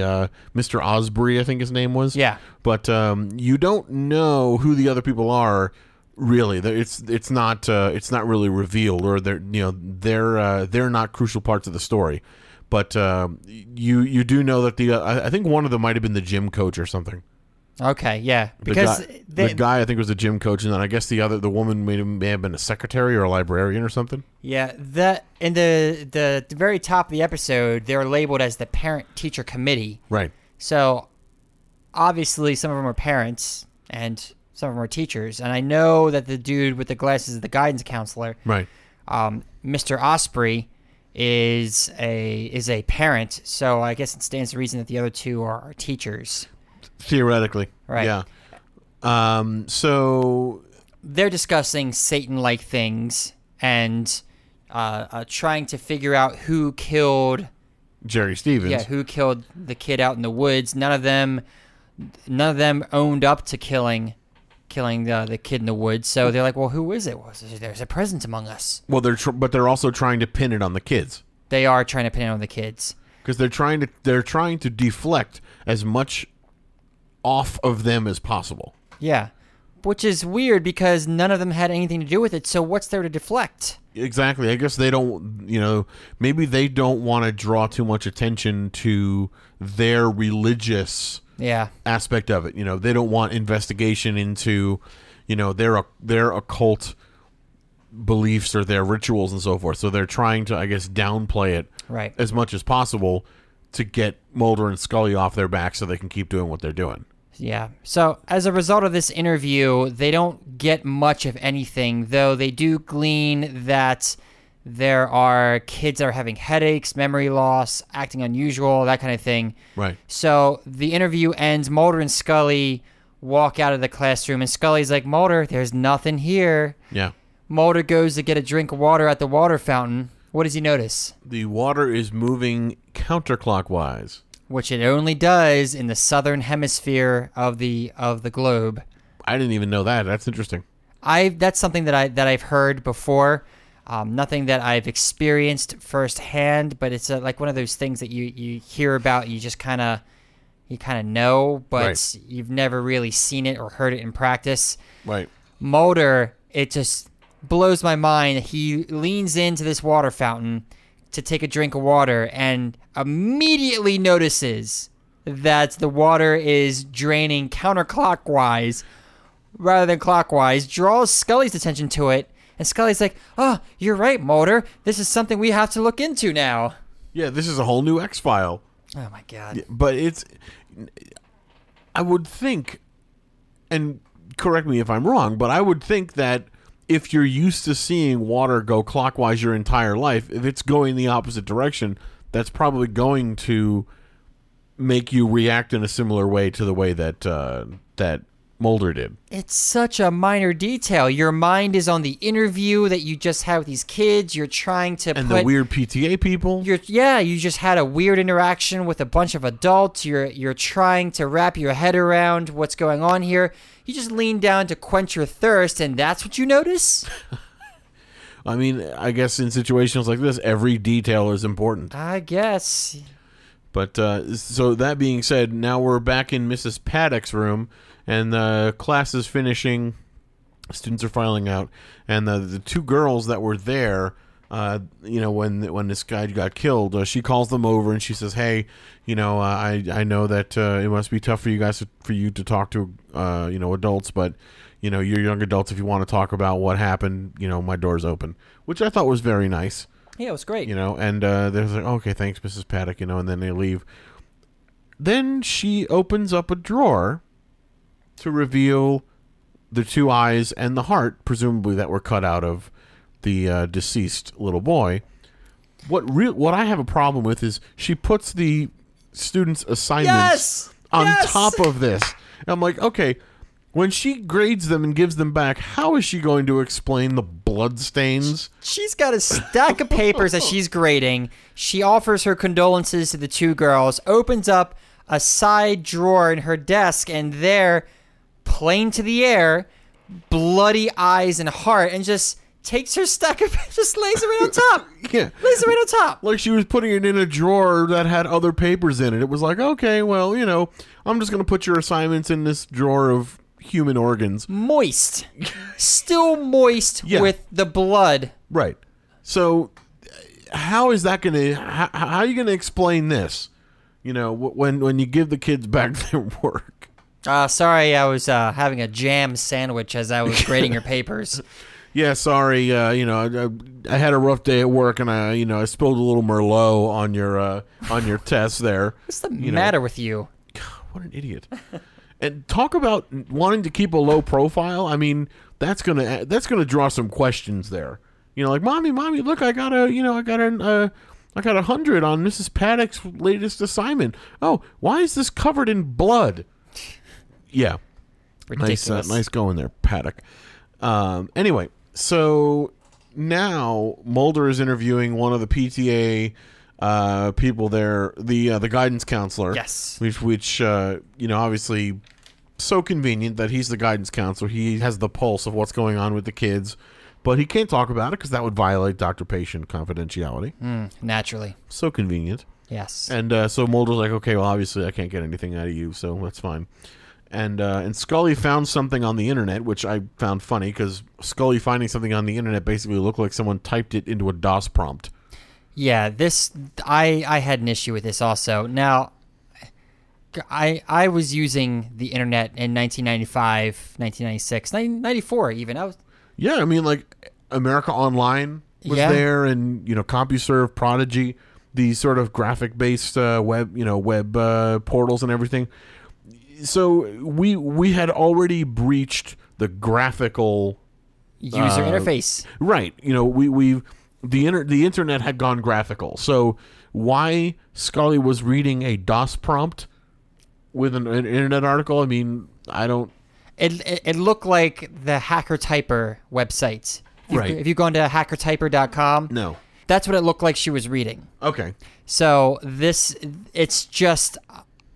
Mr. Osbury, I think his name was. Yeah. But you don't know who the other people are. Really, it's not really revealed, or they're not crucial parts of the story. But you do know that I think one of them might have been the gym coach or something. Okay, yeah, because the guy I think was the gym coach, and then I guess the woman may have been a secretary or a librarian or something. Yeah, that in the very top of the episode, they're labeled as the parent-teacher committee. Right. So obviously, some of them are parents, and some of them are teachers. And I know that the dude with the glasses is the guidance counselor. Right. Mr. Osprey is a parent, so I guess it stands to reason that the other two are teachers. Theoretically. Right. Yeah. So they're discussing Satan-like things and trying to figure out who killed Jerry Stevens. Yeah, who killed the kid out in the woods. None of them owned up to killing the kid in the woods. So they're like, well, who is it? Well, there's a presence among us. Well, but they're also trying to pin it on the kids. They are trying to pin it on the kids because they're trying to deflect as much off of them as possible. Yeah, which is weird because none of them had anything to do with it. So what's there to deflect? Exactly. I guess they don't. Maybe they don't want to draw too much attention to their religious aspect of it. They don't want investigation into their occult beliefs or their rituals and so forth. So they're trying to, I guess, downplay it as much as possible to get Mulder and Scully off their back so they can keep doing what they're doing. Yeah. So as a result of this interview, they don't get much of anything, though they do glean that there are kids that are having headaches, memory loss, acting unusual, that kind of thing. Right. So the interview ends. Mulder and Scully walk out of the classroom, and Scully's like, Mulder, there's nothing here. Yeah. Mulder goes to get a drink of water at the water fountain. What does he notice? The water is moving counterclockwise. Which it only does in the southern hemisphere of the globe. I didn't even know that. That's interesting. That's something that I've heard before. Nothing that I've experienced firsthand, but it's like one of those things that you hear about. You just kind of know, but you've never really seen it or heard it in practice. Right. Mulder, it just blows my mind. He leans into this water fountain to take a drink of water and immediately notices that the water is draining counterclockwise rather than clockwise, draws Scully's attention to it, and Scully's like, oh, you're right, Mulder. This is something we have to look into now. Yeah, this is a whole new X-File. Oh, my God. But I would think, and correct me if I'm wrong, but I would think that if you're used to seeing water go clockwise your entire life, if it's going the opposite direction, that's probably going to make you react in a similar way to the way that Mulder did. It's such a minor detail. Your mind is on the interview that you just had with these kids. You're trying to And the weird PTA people. you just had a weird interaction with a bunch of adults. You're trying to wrap your head around what's going on here. You just lean down to quench your thirst, and that's what you notice? I mean, I guess in situations like this, every detail is important. I guess. But so that being said, now we're back in Mrs. Paddock's room, and the class is finishing. Students are filing out, and the two girls that were there, when this guy got killed, she calls them over and she says, "Hey, I know that it must be tough for you guys for you to talk to adults, but you're young adults. If you want to talk about what happened, my door's open," which I thought was very nice. Yeah, it was great. And they're like, "Okay, thanks, Mrs. Paddock," and then they leave. Then she opens up a drawer to reveal the two eyes and the heart, presumably that were cut out of the deceased little boy. What I have a problem with is she puts the students' assignments on top of this. And I'm like, okay, when she grades them and gives them back, how is she going to explain the blood stains? She's got a stack of papers that she's grading. She offers her condolences to the two girls, opens up a side drawer in her desk, and there, plain to the air, bloody eyes and heart, and just takes her stack of just lays it right on top. Yeah. Lays it right on top. Like she was putting it in a drawer that had other papers in it. It was like, okay, well, I'm just going to put your assignments in this drawer of human organs. Moist. Still moist with the blood. Right. So how is that going to, how are you going to explain this? When you give the kids back their work. Sorry, I was having a jam sandwich as I was grading your papers. Yeah, sorry. I had a rough day at work, and I spilled a little Merlot on your test there. What's the matter with you? God, what an idiot! And talk about wanting to keep a low profile. I mean, that's gonna draw some questions there. Like, mommy, look, I got a 100 on Mrs. Paddock's latest assignment. Oh, why is this covered in blood? Yeah, Ridiculous. Nice going there, Paddock. Anyway, so now Mulder is interviewing one of the PTA people there, the guidance counselor. Yes. Which obviously so convenient that he's the guidance counselor. He has the pulse of what's going on with the kids, but he can't talk about it because that would violate doctor-patient confidentiality. Naturally. So convenient. Yes. And so Mulder's like, okay, well, obviously I can't get anything out of you, so that's fine. And Scully found something on the internet, which I found funny because Scully finding something on the internet basically looked like someone typed it into a DOS prompt. Yeah, I had an issue with this also. Now, I was using the internet in 1995, 1996, 1994 even. Yeah, I mean, like America Online was there, and CompuServe, Prodigy, these sort of graphic-based web portals and everything. So we had already breached the graphical user interface, right? The internet had gone graphical. So why Scully was reading a DOS prompt with an internet article? I mean, I don't. It looked like the Hacker Typer website. Right. If you go into hackertyper.com, no, that's what it looked like she was reading. Okay. So it's just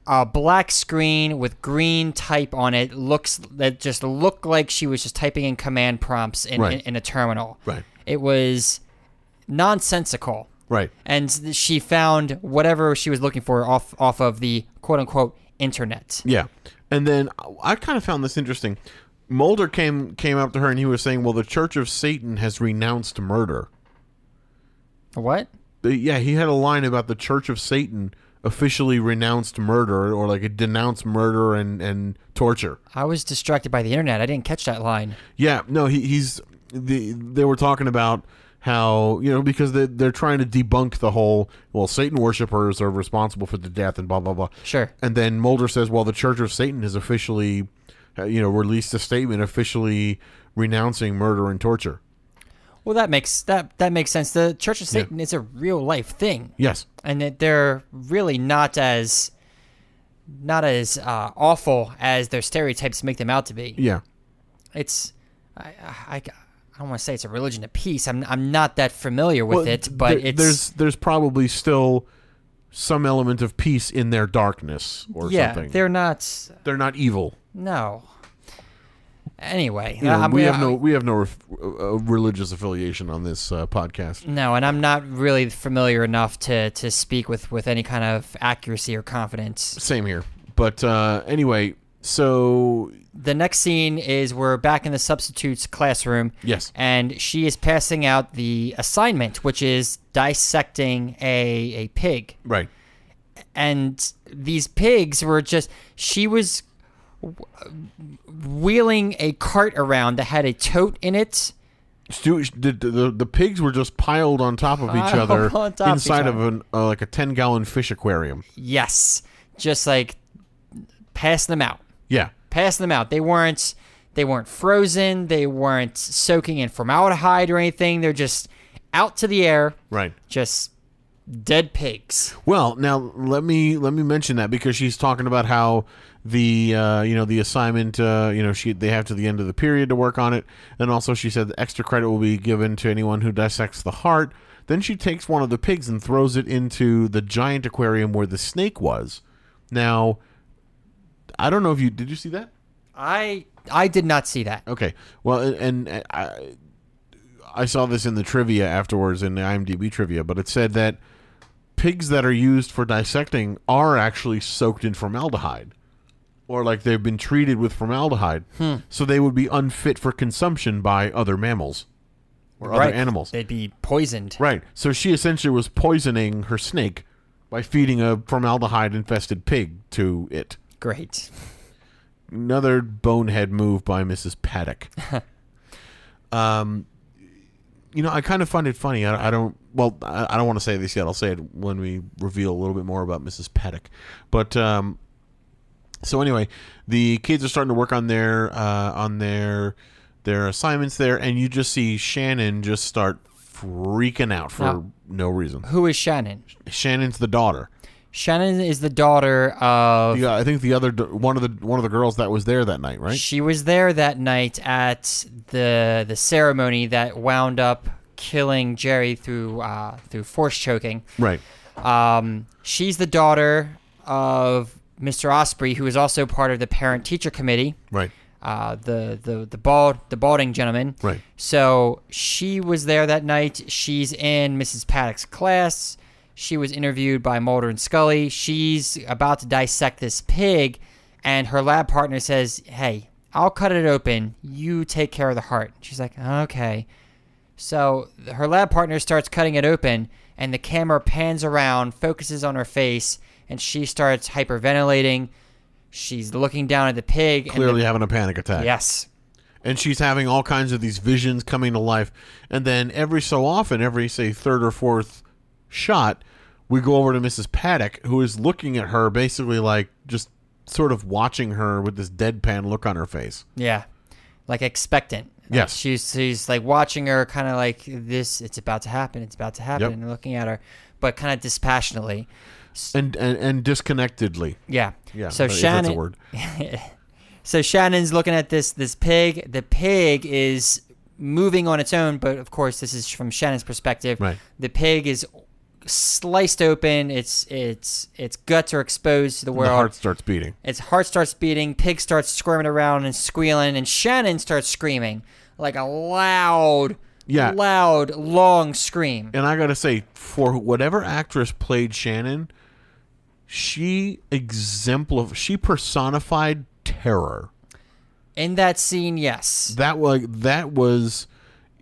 a black screen with green type on it. That just looked like she was just typing in command prompts in a terminal. Right. It was nonsensical. Right. And she found whatever she was looking for off of the quote unquote internet. Yeah. And then I kind of found this interesting. Mulder came up to her and he was saying, well, the Church of Satan has renounced murder. What? Yeah, he had a line about the Church of Satan officially renounced murder, or like it denounced murder and torture. I was distracted by the internet. I didn't catch that line. Yeah, no, they were talking about how, because they're trying to debunk the whole, well, Satan worshipers are responsible for the death and blah, blah, blah. Sure. And then Mulder says, well, the Church of Satan has officially, released a statement officially renouncing murder and torture. Well, that makes sense. The Church of Satan is a real life thing. Yes. And that they're really not as not as awful as their stereotypes make them out to be. Yeah. It's I don't want to say it's a religion of peace. I'm not that familiar with it, but there's probably still some element of peace in their darkness or something. Yeah, they're not evil. No. Anyway, we have no religious affiliation on this podcast. No, and I'm not really familiar enough to speak with any kind of accuracy or confidence. Same here. But anyway, so the next scene is we're back in the substitute's classroom. Yes. And she is passing out the assignment, which is dissecting a pig. Right. And these pigs were she was wheeling a cart around that had a tote in it. The pigs were just piled on top of each other inside of like a 10-gallon fish aquarium. Yes. Just like passing them out. Yeah. Passing them out. They weren't frozen. They weren't soaking in formaldehyde or anything. They're just out to the air. Right. Just dead pigs. Well, now let me mention that because she's talking about how the assignment they have to the end of the period to work on it, and also she said the extra credit will be given to anyone who dissects the heart. Then she takes one of the pigs and throws it into the giant aquarium where the snake was. Now, I don't know if did you see that? I did not see that. Okay. Well, and I saw this in the trivia afterwards in the IMDb trivia, but it said that pigs that are used for dissecting are actually soaked in formaldehyde, or like they've been treated with formaldehyde, so they would be unfit for consumption by other mammals or other animals. They'd be poisoned. Right. So she essentially was poisoning her snake by feeding a formaldehyde-infested pig to it. Great. Another bonehead move by Mrs. Paddock. I kind of find it funny. I don't want to say this yet. I'll say it when we reveal a little bit more about Mrs. Paddock. But so anyway, the kids are starting to work on their assignments there, and you just see Shannon just start freaking out for no reason. Who is Shannon? Shannon's the daughter. Shannon is the daughter of. Yeah, I think the other one of the girls that was there that night, right? She was there that night at the ceremony that wound up killing Jerry through force choking. Right. She's the daughter of Mr. Osprey, who is also part of the parent-teacher committee. Right. The balding gentleman. Right. So she was there that night. She's in Mrs. Paddock's class. She was interviewed by Mulder and Scully. She's about to dissect this pig, and her lab partner says, "Hey, I'll cut it open. You take care of the heart." She's like, "Okay." So her lab partner starts cutting it open, and the camera pans around, focuses on her face, and she starts hyperventilating. She's looking down at the pig. Clearly having a panic attack. Yes. And she's having all kinds of these visions coming to life. And then every so often, every, say, third or fourth shot, we go over to Mrs. Paddock, who is looking at her basically like just sort of watching her with this deadpan look on her face. Yeah. Like expectant. Yes. She's like watching her kind of like this, it's about to happen, yep. And looking at her, but kind of dispassionately. And disconnectedly. Yeah. Yeah. So Shannon, that's a word. So Shannon's looking at this pig. The pig is moving on its own, but of course this is from Shannon's perspective. Right. The pig is sliced open. Its guts are exposed to the world. The heart starts beating. Its heart starts beating. Pig starts squirming around and squealing, and Shannon starts screaming like a loud, long scream. And I gotta say, for whatever actress played Shannon, she personified terror. In that scene, yes. That was.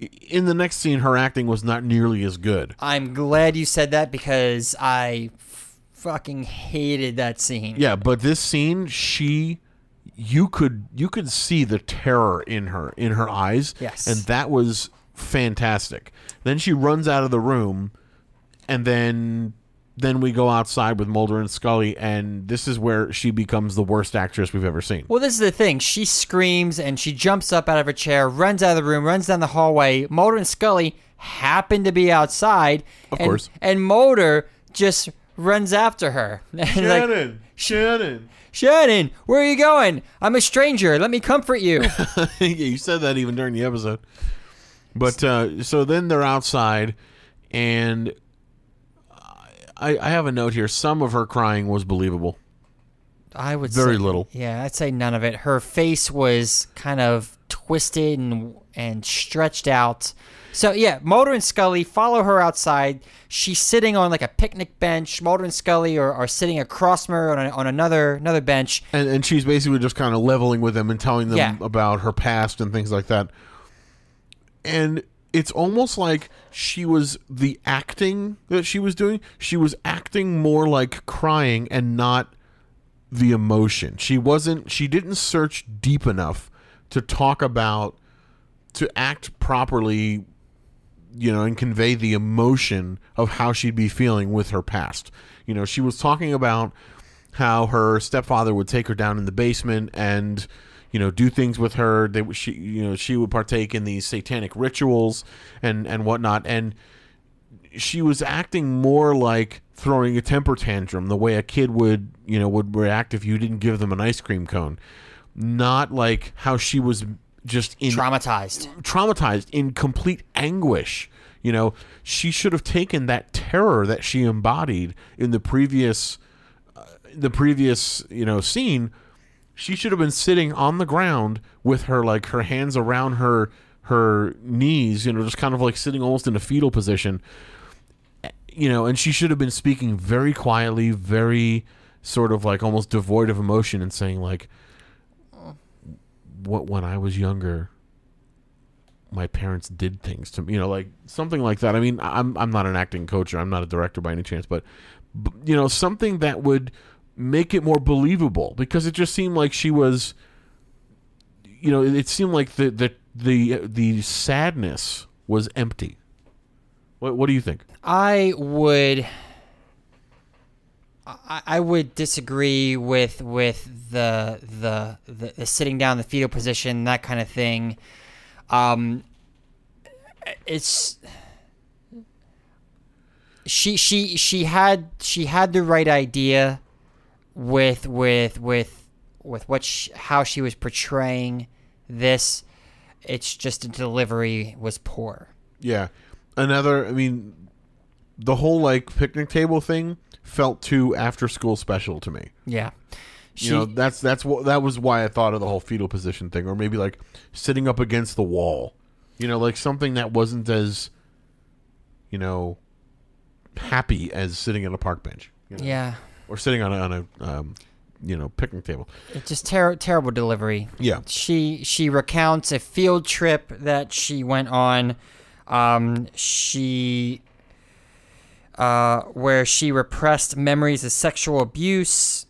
In the next scene, her acting was not nearly as good. I'm glad you said that because I fucking hated that scene. Yeah, but this scene, you could see the terror in her eyes. Yes. And that was fantastic. Then she runs out of the room, and then we go outside with Mulder and Scully, and this is where she becomes the worst actress we've ever seen. Well, this is the thing. She screams, and she jumps up out of her chair, runs out of the room, runs down the hallway. Mulder and Scully happen to be outside. Of course. And Mulder just runs after her. Shannon! Shannon. Shannon, where are you going? I'm a stranger. Let me comfort you. Yeah, you said that even during the episode. But so then they're outside, and I have a note here. Some of her crying was believable. I would Very say, little. Yeah, I'd say none of it. Her face was kind of twisted and stretched out. So yeah, Mulder and Scully follow her outside. She's sitting on like a picnic bench. Mulder and Scully are sitting across from her on another bench. And she's basically just kind of leveling with them and telling them about her past and things like that. And it's almost like she was the acting that she was doing. She was acting more like crying and not the emotion. She didn't search deep enough to act properly, and convey the emotion of how she'd be feeling with her past. She was talking about how her stepfather would take her down in the basement and do things with her. She would partake in these satanic rituals and whatnot, and she was acting more like throwing a temper tantrum the way a kid would react if you didn't give them an ice cream cone, not like how she was just traumatized in complete anguish. She should have taken that terror that she embodied in the previous scene. She should have been sitting on the ground with her hands around her knees, just kind of like sitting almost in a fetal position, and she should have been speaking very quietly, very sort of like almost devoid of emotion, and saying like, when I was younger, my parents did things to me, like something like that. I mean, I'm not an acting coach, or I'm not a director by any chance, but something that would make it more believable, because it just seemed like she was, it seemed like the sadness was empty. What do you think? I would disagree with the sitting down, the fetal position, that kind of thing. It's she had the right idea with how she was portraying this. It's just the delivery was poor. Yeah. The whole like picnic table thing felt too after school special to me. Yeah. That was why I thought of the whole fetal position thing, or maybe like sitting up against the wall. Like something that wasn't as happy as sitting on a park bench. Yeah. Or sitting on a picnic table. It's just terrible delivery. Yeah. She recounts a field trip that she went on. Where she repressed memories of sexual abuse.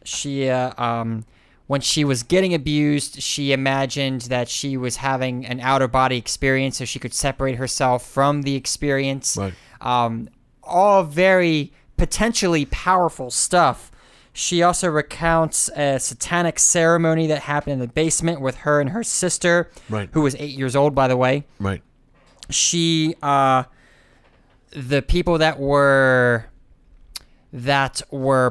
She, when she was getting abused, she imagined that she was having an out-of-body experience so she could separate herself from the experience. Right. All very potentially powerful stuff. She also recounts a satanic ceremony that happened in the basement with her and her sister, right, who was 8 years old, by the way. Right. She, the people that were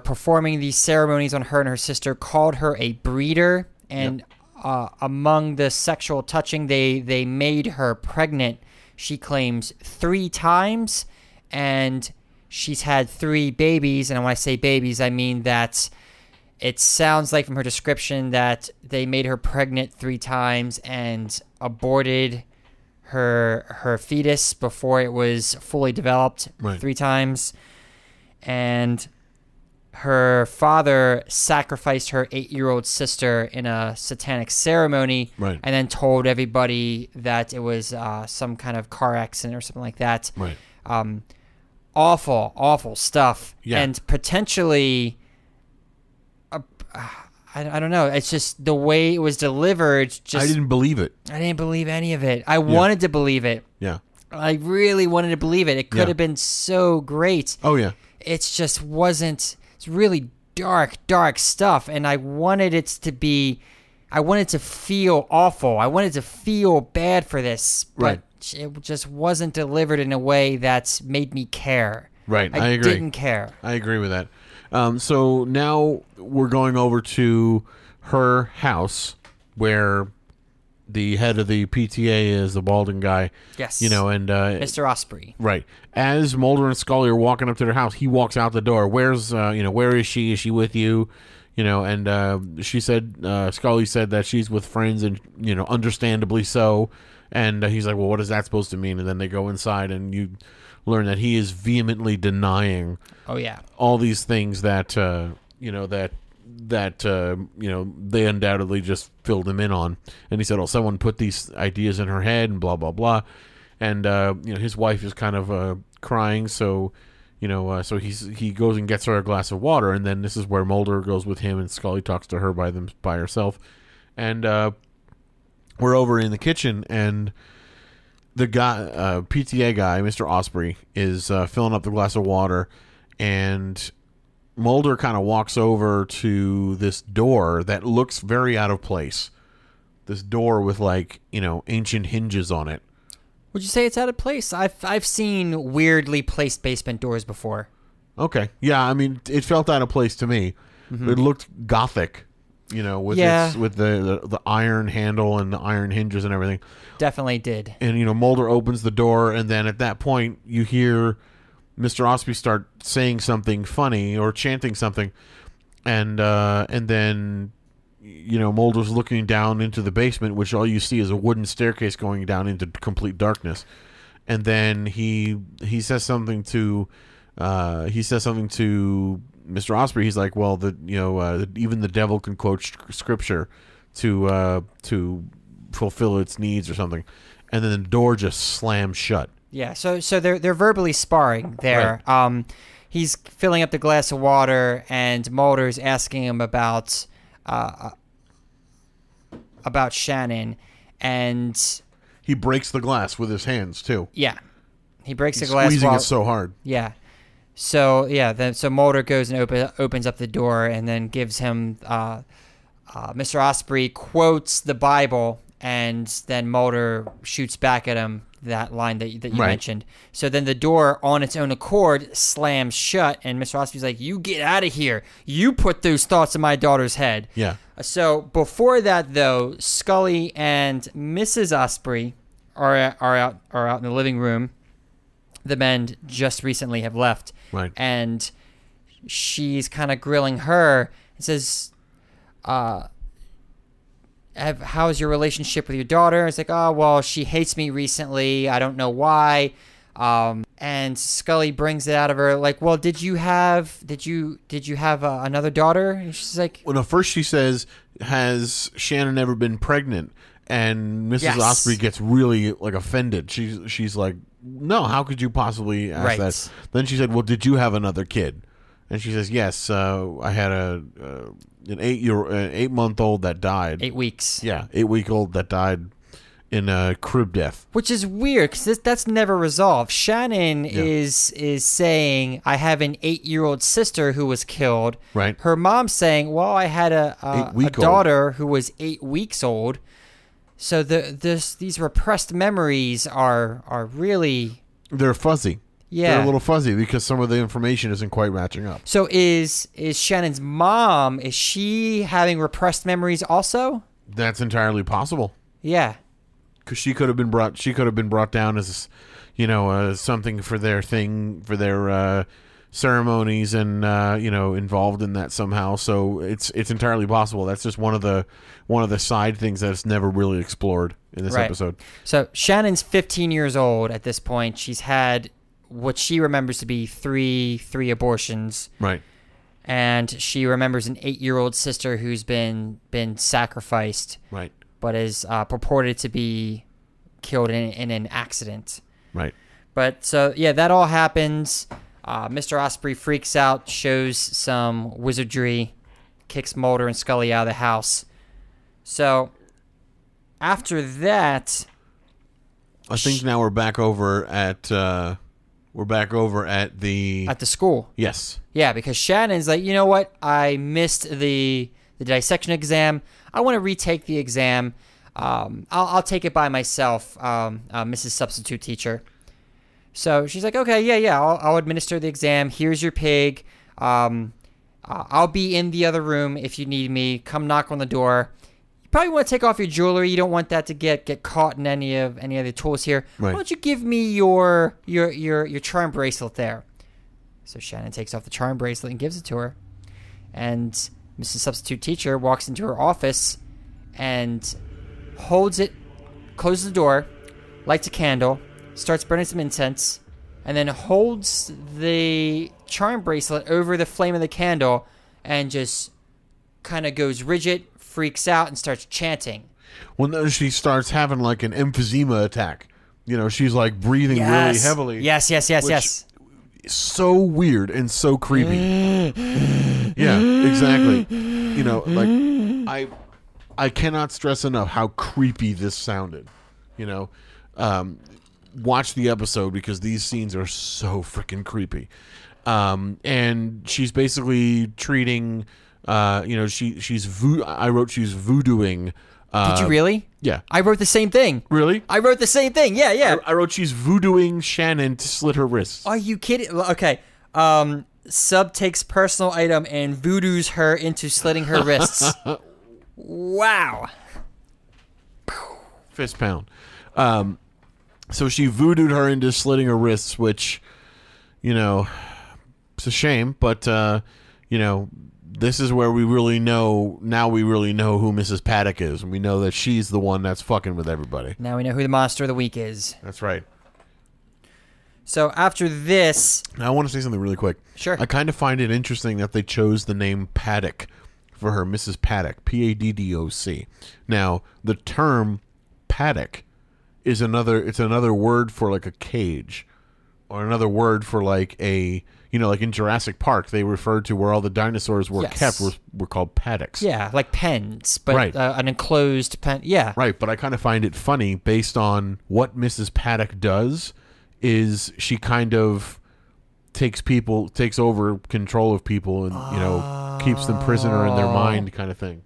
performing these ceremonies on her and her sister called her a breeder, and among the sexual touching, they made her pregnant, she claims, 3 times, and she's had 3 babies. And when I say babies, I mean that it sounds like from her description that they made her pregnant 3 times and aborted her fetus before it was fully developed, right, 3 times. And her father sacrificed her 8-year-old sister in a satanic ceremony, right, and then told everybody that it was some kind of car accident or something like that. Right. Awful stuff. Yeah. And potentially, I don't know. It's just the way it was delivered. I didn't believe it. I didn't believe any of it. I wanted to believe it. Yeah. I really wanted to believe it. It could have been so great. Oh, yeah. It's just wasn't. It's really dark stuff. And I wanted it to be, I wanted to feel awful. I wanted to feel bad for this. But right. It just wasn't delivered in a way that's made me care. Right. I agree. Didn't care. I agree with that. So now we're going over to her house where the head of the PTA is the balding guy. Yes. You know, and Mr. Osprey. right. As Mulder and Scully are walking up to their house, he walks out the door. Where's where is she? Is she with you? You know, and she said, Scully said that she's with friends, and understandably so. And he's like, well, what is that supposed to mean? And then they go inside, and you learn that he is vehemently denying. Oh yeah. All these things that they undoubtedly just filled him in on. And he said, oh, someone put these ideas in her head and blah, blah, blah. And, his wife is kind of crying. So, so he goes and gets her a glass of water. And then this is where Mulder goes with him and Scully talks to her by herself. And we're over in the kitchen, and the guy, PTA guy, Mr. Osprey, is filling up the glass of water. And Mulder kind of walks over to this door that looks very out of place. This door with ancient hinges on it. Would you say it's out of place? I've seen weirdly placed basement doors before. Okay. Yeah, I mean, it felt out of place to me. Mm-hmm. It looked gothic, with with the iron handle and the iron hinges and everything. Definitely did. And Mulder opens the door, and then at that point you hear Mr. Osprey start saying something funny or chanting something, and then Mulder's looking down into the basement, which all you see is a wooden staircase going down into complete darkness. And then he says something to Mr. Osprey. He's like, well, even the devil can quote scripture to fulfill its needs or something. And then the door just slams shut. Yeah, so they're verbally sparring there. Right. He's filling up the glass of water, and Mulder's asking him about Shannon, and he breaks the glass with his hands too. Yeah, he breaks the glass, squeezing it so hard. Yeah, so Mulder goes and opens up the door, and then gives him Mr. Osprey quotes the Bible, and then Mulder shoots back at him that line that you right. mentioned. So then the door on its own accord slams shut, and Mr. Osprey's like, you get out of here. You put those thoughts in my daughter's head. Yeah. So before that, though, Scully and Mrs. Osprey are out in the living room. The men just recently have left. Right. And she's kind of grilling her and says, how's your relationship with your daughter? It's like, oh, well, she hates me recently. I don't know why. And Scully brings it out of her like, well, did you have another daughter? And she's like, well, no, first she says, has Shannon ever been pregnant? And Mrs. Yes. Osprey gets really offended. She's like, no, how could you possibly ask Right. that? Then she said, well, did you have another kid? And she says, yes, I had an 8-month-old that died. 8 weeks. Yeah, 8-week-old that died in a crib death. Which is weird because that's never resolved. Shannon is saying, I have an 8-year-old sister who was killed. Right. Her mom's saying, well, I had a daughter who was 8 weeks old. So these repressed memories are really... They're fuzzy. Yeah. They're a little fuzzy because some of the information isn't quite matching up. So is Shannon's mom, is she having repressed memories also? That's entirely possible. Yeah. Because she could have been brought down as, something for their ceremonies and involved in that somehow. So it's entirely possible. That's just one of the side things that's never really explored in this episode. So Shannon's 15 years old at this point. She's had what she remembers to be three abortions. Right. And she remembers an 8-year-old sister who's been sacrificed. Right. But is purported to be killed in an accident. Right. But so, yeah, that all happens. Mr. Osprey freaks out, shows some wizardry, kicks Mulder and Scully out of the house. So, after that... I think now we're back over at the school. Yes. Yeah, because Shannon's like, you know what? I missed the dissection exam. I want to retake the exam. I'll take it by myself, Mrs. Substitute Teacher. So she's like, okay, yeah, I'll administer the exam. Here's your pig. I'll be in the other room if you need me. Come knock on the door. You probably want to take off your jewelry. You don't want that to get caught in any of the tools here. Right. Why don't you give me your charm bracelet there? So Shannon takes off the charm bracelet and gives it to her. And Mrs. Substitute Teacher walks into her office and holds it, closes the door, lights a candle, starts burning some incense, and then holds the charm bracelet over the flame of the candle and just kind of goes rigid, freaks out, and starts chanting. Well, no, she starts having like an emphysema attack. You know, she's like breathing really heavily. Yes. So weird and so creepy. Yeah, exactly. You know, like I cannot stress enough how creepy this sounded. You know, watch the episode because these scenes are so freaking creepy. And she's basically treating. You know, I wrote she's voodooing. Did you really? Yeah. I wrote the same thing. Really? I wrote the same thing. Yeah. I wrote she's voodooing Shannon to slit her wrists. Are you kidding? Okay. Sub takes personal item and voodoos her into slitting her wrists. Wow. Fist pound. So she voodooed her into slitting her wrists, which, you know, it's a shame, but, you know, this is where we really know who Mrs. Paddock is, and we know that she's the one that's fucking with everybody. Now we know who the monster of the week is. That's right. So after this... Now I want to say something really quick. Sure. I kind of find it interesting that they chose the name Paddock for her, Mrs. Paddock, Paddoc. Now, the term paddock is another word for like a cage, or another word for like a... You know, like in Jurassic Park, they referred to where all the dinosaurs were kept were called paddocks. Yeah, like pens, but right. An enclosed pen. Yeah. Right, but I kind of find it funny based on what Mrs. Paddock does is she kind of takes over control of people and, you know, keeps them prisoner in their mind kind of thing.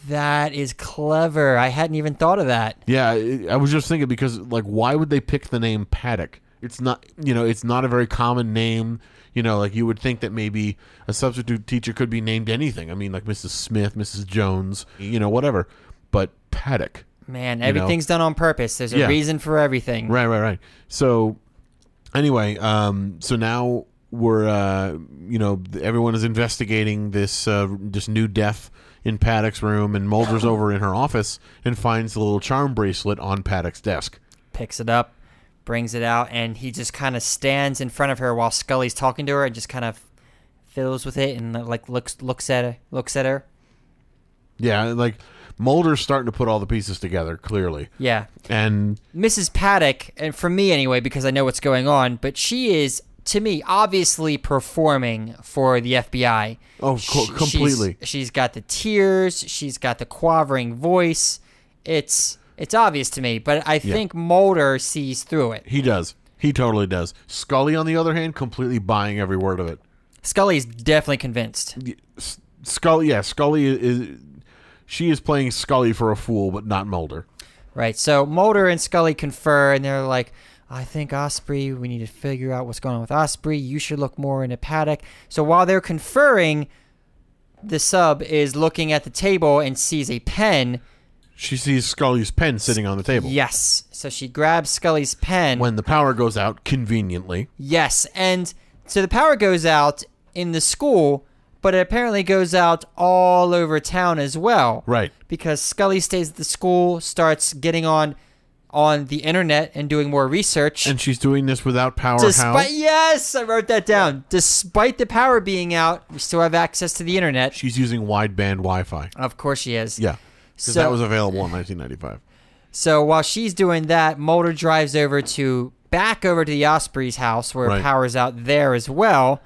That is clever. I hadn't even thought of that. Yeah, I was just thinking because, like, why would they pick the name Paddock? It's not, you know, it's not a very common name. You know, like you would think that maybe a substitute teacher could be named anything. I mean, like Mrs. Smith, Mrs. Jones, you know, whatever. But Paddock. Man, everything's done on purpose. There's a reason for everything. Right. So, anyway, so now we're, you know, everyone is investigating this new death in Paddock's room, and Mulder's over in her office and finds the little charm bracelet on Paddock's desk. Picks it up. Brings it out, and he just kind of stands in front of her while Scully's talking to her, and just kind of fiddles with it and like looks at her. Yeah, like Mulder's starting to put all the pieces together, clearly. Yeah, and Mrs. Paddock, and for me anyway, because I know what's going on, but she is, to me, obviously performing for the FBI. Oh, completely. She's got the tears. She's got the quavering voice. It's obvious to me, but I think Mulder sees through it. He does. He totally does. Scully, on the other hand, completely buying every word of it. Scully's definitely convinced. Scully is... She is playing Scully for a fool, but not Mulder. Right, so Mulder and Scully confer, and they're like, I think Osprey, we need to figure out what's going on with Osprey. You should look more into Paddock. So while they're conferring, the sub is looking at the table and sees a pen. She sees Scully's pen sitting on the table. Yes. So she grabs Scully's pen. When the power goes out, conveniently. Yes. And so the power goes out in the school, but it apparently goes out all over town as well. Right. Because Scully stays at the school, starts getting on the internet and doing more research. And she's doing this without power. Yes, I wrote that down. Despite the power being out, we still have access to the internet. She's using wideband Wi-Fi. Of course she is. Yeah. Because that was available in 1995. So while she's doing that, Mulder drives back over to the Osprey's house where power's out there as well.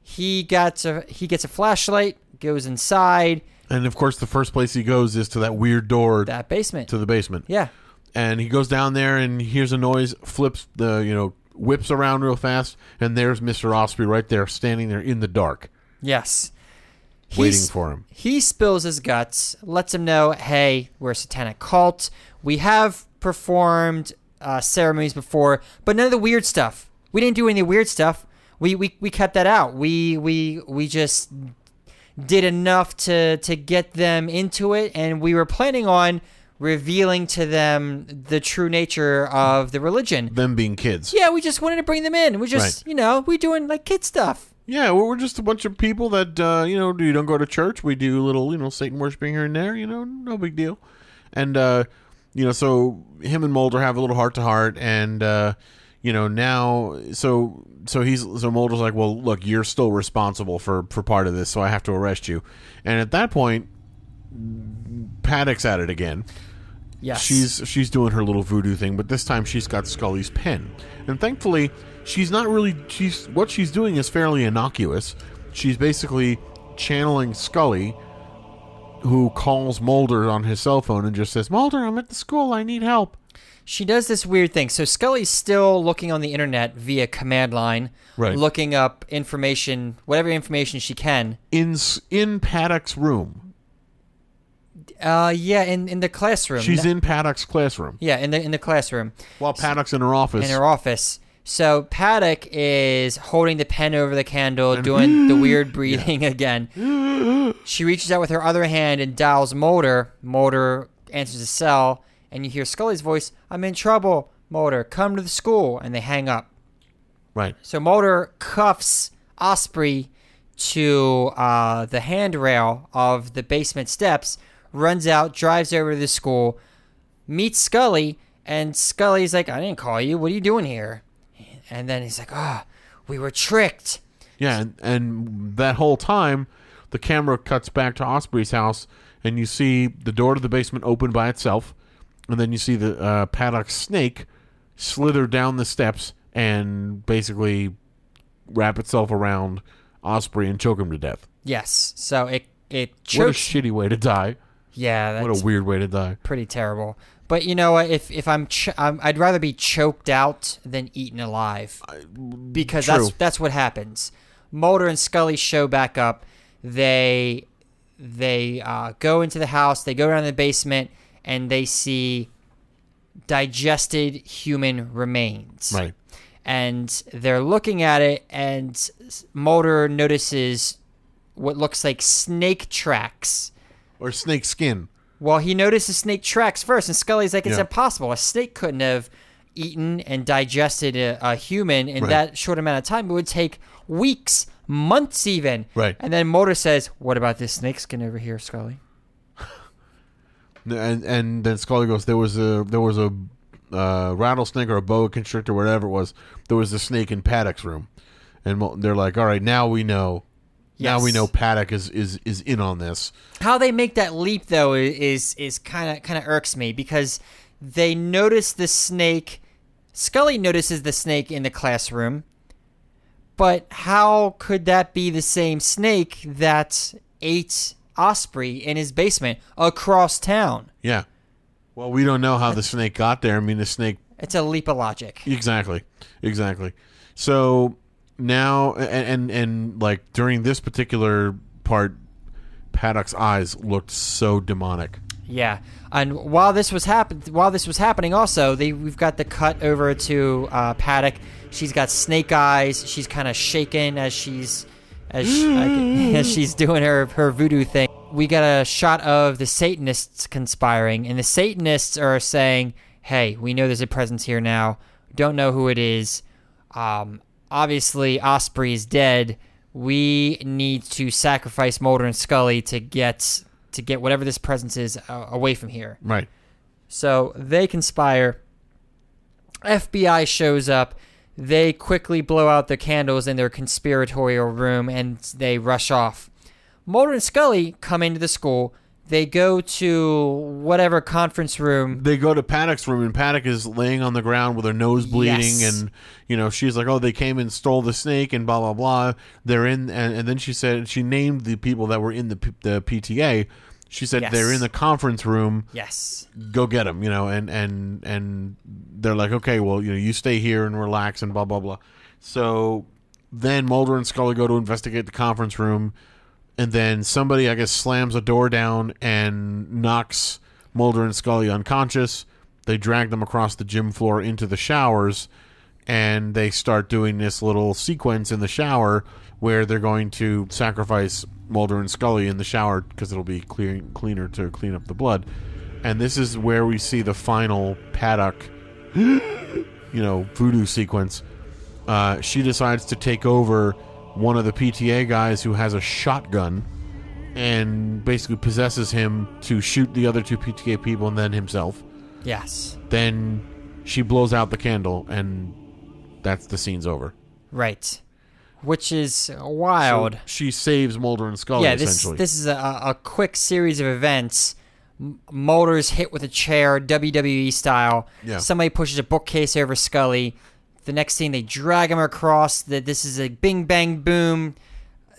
He gets a flashlight, goes inside. And of course the first place he goes is to that weird door. That basement. To the basement. Yeah. And he goes down there and hears a noise, whips around real fast, and there's Mr. Osprey right there, standing there in the dark. Yes. Waiting for him. He spills his guts, lets him know, hey, we're a satanic cult. We have performed ceremonies before, but none of the weird stuff. We didn't do any weird stuff. we kept that out. We just did enough to get them into it, and we were planning on revealing to them the true nature of the religion. Them being kids. Yeah, we just wanted to bring them in. We just, Right. we doing like kid stuff. Yeah, well, we're just a bunch of people that, you don't go to church. We do little, Satan worshiping here and there, no big deal. And, so him and Mulder have a little heart-to-heart, and, now, so Mulder's like, well, look, you're still responsible for part of this, so I have to arrest you. And at that point, Paddock's at it again. Yes. She's doing her little voodoo thing, but this time she's got Scully's pen. And thankfully, what she's doing is fairly innocuous. She's basically channeling Scully, who calls Mulder on his cell phone and just says, Mulder, I'm at the school, I need help. She does this weird thing. So Scully's still looking on the internet via command line, Right. looking up information, whatever information she can. In Paddock's room. In the classroom. She's in Paddock's classroom. Yeah, in the classroom. While Paddock's in her office. In her office. So Paddock is holding the pen over the candle, doing the weird breathing again. She reaches out with her other hand and dials Mulder. Mulder answers the cell, and you hear Scully's voice, I'm in trouble, Mulder, come to the school. And they hang up. Right. So Mulder cuffs Osprey to the handrail of the basement steps, runs out, drives over to the school, meets Scully, and Scully's like, I didn't call you. What are you doing here? And then he's like, we were tricked. Yeah, and that whole time, the camera cuts back to Osprey's house, and you see the door to the basement open by itself, and then you see the Paddock snake slither down the steps and basically wrap itself around Osprey and choke him to death. Yes. So it chokes. What a shitty way to die. Yeah, that's What a weird way to die. pretty terrible. But you know what? If I'd rather be choked out than eaten alive, because True. that's what happens. Mulder and Scully show back up. They go into the house. They go down to the basement, and they see digested human remains. Right. And they're looking at it, and Mulder notices what looks like snake tracks. Or snake skin. Well, he notices snake tracks first, and Scully's like, it's Yeah. impossible. A snake couldn't have eaten and digested a human in Right. that short amount of time. It would take weeks, months even. Right. And then Mulder says, what about this snake skin over here, Scully? And then Scully goes, there was a rattlesnake or a boa constrictor, whatever it was. There was a snake in Paddock's room. And they're like, all right, now we know. Now we Yes. know Paddock is in on this. How they make that leap, though, is kind of irks me, because they notice the snake. Scully notices the snake in the classroom, but how could that be the same snake that ate Osprey in his basement across town? Yeah. Well, we don't know how the snake got there. I mean, the snake... It's a leap of logic. Exactly. So now, and like during this particular part, Paddock's eyes looked so demonic. Yeah, and while this was happening, also we've got the cut over to Paddock. She's got snake eyes. She's kind of shaken as she's doing her voodoo thing. We got a shot of the Satanists conspiring, and the Satanists are saying, "Hey, we know there's a presence here now. Don't know who it is. Obviously, Osprey is dead. We need to sacrifice Mulder and Scully to get whatever this presence is away from here." Right. So they conspire. FBI shows up. They quickly blow out the candles in their conspiratorial room, and they rush off. Mulder and Scully come into the school. They go to whatever conference room. They go to Paddock's room, and Paddock is laying on the ground with her nose bleeding, Yes. and she's like, "Oh, they came and stole the snake," and blah blah blah. They're in, and then she said she named the people that were in the PTA. She said Yes. they're in the conference room. Yes. Go get them, and they're like, okay, well, you stay here and relax and blah blah blah. So then Mulder and Scully go to investigate the conference room. And then somebody, I guess, slams a door down and knocks Mulder and Scully unconscious. They drag them across the gym floor into the showers. and they start doing this little sequence in the shower where they're going to sacrifice Mulder and Scully in the shower because it'll be cleaner to clean up the blood. And this is where we see the final Paddock, voodoo sequence. She decides to take over one of the PTA guys who has a shotgun and basically possesses him to shoot the other 2 PTA people and then himself. Yes. Then she blows out the candle, and the scene's over. Right. Which is wild. So she saves Mulder and Scully, essentially. This is a quick series of events. Mulder's hit with a chair, WWE style. Yeah. Somebody pushes a bookcase over Scully. The next thing, they drag him across. This is a bing, bang, boom.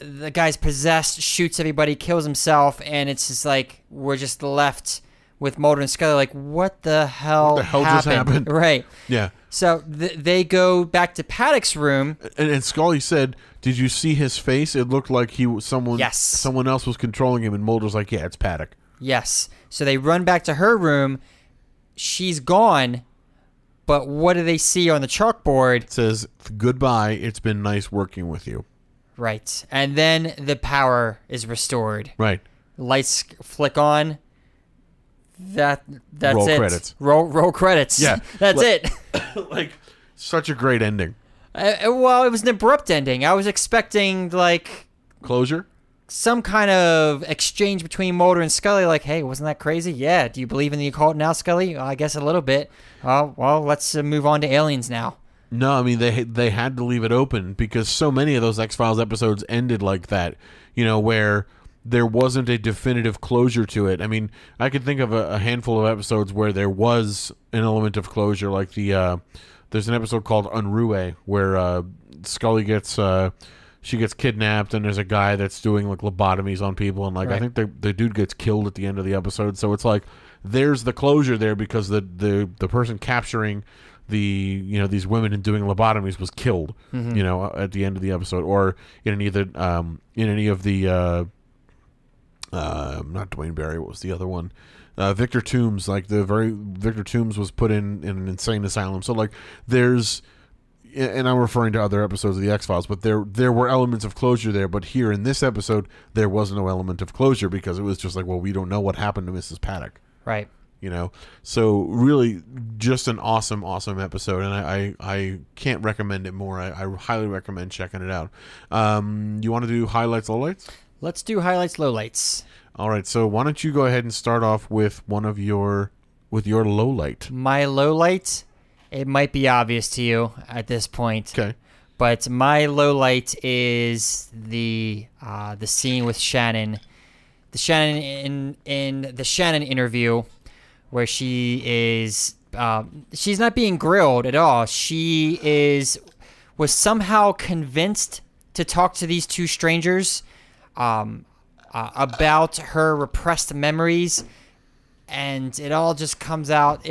The guy's possessed, shoots everybody, kills himself, and it's just like we're just left with Mulder and Scully like, what the hell just happened? Right. Yeah. So they go back to Paddock's room. And Scully said, did you see his face? It looked like he was someone else was controlling him, and Mulder's like, yeah, it's Paddock. Yes. So they run back to her room. She's gone. But what do they see on the chalkboard? It says, goodbye, it's been nice working with you. Right. And then the power is restored. Right. Lights flick on. That's roll it. Credits. Roll credits. Yeah. That's it. Like, such a great ending. Well, it was an abrupt ending. I was expecting, closure? Some kind of exchange between Mulder and Scully, like, hey, wasn't that crazy? Yeah. Do you believe in the occult now, Scully? I guess a little bit. Well, let's move on to aliens now. No, I mean, they had to leave it open because so many of those X-Files episodes ended like that, where there wasn't a definitive closure to it. I mean, I could think of a handful of episodes where there was an element of closure, like there's an episode called Unruhe where Scully gets she gets kidnapped, and there's a guy that's doing lobotomies on people, and right. I think the dude gets killed at the end of the episode. So it's like there's the closure there because the person capturing these women and doing lobotomies was killed, at the end of the episode, or in any of the not Dwayne Barry, what was the other one? Victor Toombs, Victor Toombs was put in an insane asylum. So there's, and I'm referring to other episodes of the X-Files, but there were elements of closure there. But here in this episode, there was no element of closure because it was just we don't know what happened to Mrs. Paddock. Right. So really just an awesome episode, and I can't recommend it more. I highly recommend checking it out. You want to do highlights, lowlights? Let's do highlights, lowlights. All right, so why don't you go ahead and start off with your lowlight? My lowlight, it might be obvious to you at this point. Okay. But my lowlight is the scene with Shannon. The Shannon in the Shannon interview, where she is she's not being grilled at all. She was somehow convinced to talk to these 2 strangers about her repressed memories, and it all just comes out.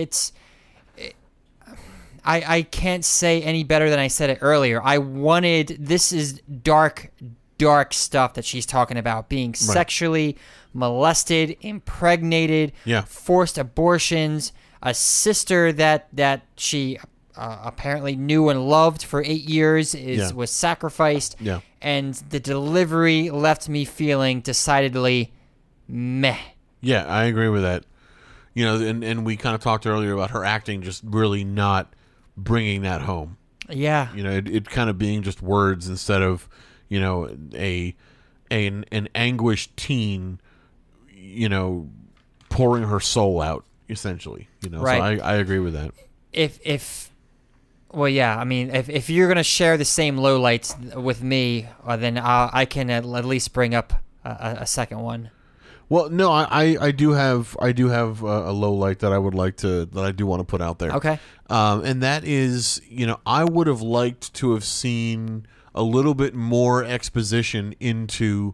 I can't say any better than I said it earlier. This is dark stuff that she's talking about, being sexually molested, impregnated, forced abortions, a sister that she apparently knew and loved for 8 years was sacrificed, and the delivery left me feeling decidedly meh. Yeah, I agree with that. And we kind of talked earlier about her acting just really not bringing that home. Yeah. It kind of being just words instead of, an anguished teen, pouring her soul out, essentially. Right. So I agree with that. Well, yeah, I mean, if you're going to share the same lowlights with me, then I can at least bring up a second one. Well, no, I do have a low light that I do want to put out there. Okay. And that is, I would have liked to have seen a little bit more exposition into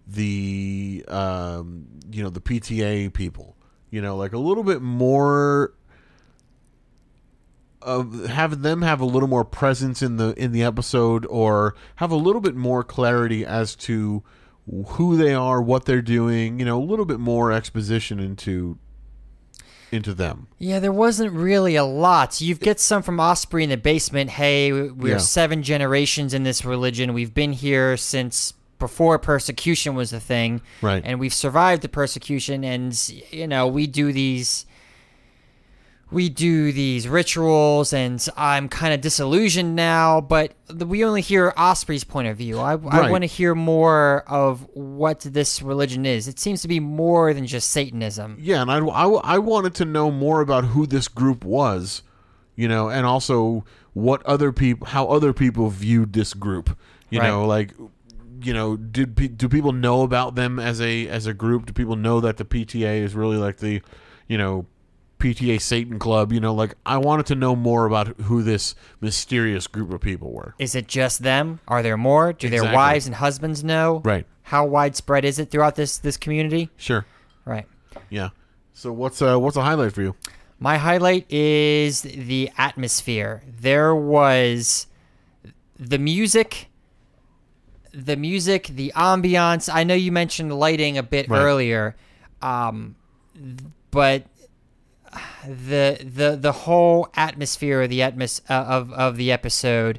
the the PTA people. A little bit more of have them have a little more presence in the episode, or have a little bit more clarity as to who they are, what they're doing, a little bit more exposition into into them. Yeah, there wasn't really a lot. You get some from Osprey in the basement. Hey, we're 7 generations in this religion. We've been here since before persecution was a thing. Right. And we've survived the persecution, and, we do these rituals, and I'm kind of disillusioned now, but we only hear Osprey's point of view. I want to hear more of what this religion is. It seems to be more than just Satanism. Yeah, and I wanted to know more about who this group was, and also how other people viewed this group. Do people know about them as a group? Do people know that the PTA is really like the, PTA Satan Club? I wanted to know more about who this mysterious group of people were. Is it just them? Are there more? Do their wives and husbands know? Right. How widespread is it throughout this community? Sure. Right. Yeah. So what's a highlight for you? My highlight is the atmosphere. There was the music, the ambiance. I know you mentioned lighting a bit earlier, but the whole atmosphere of the of the episode,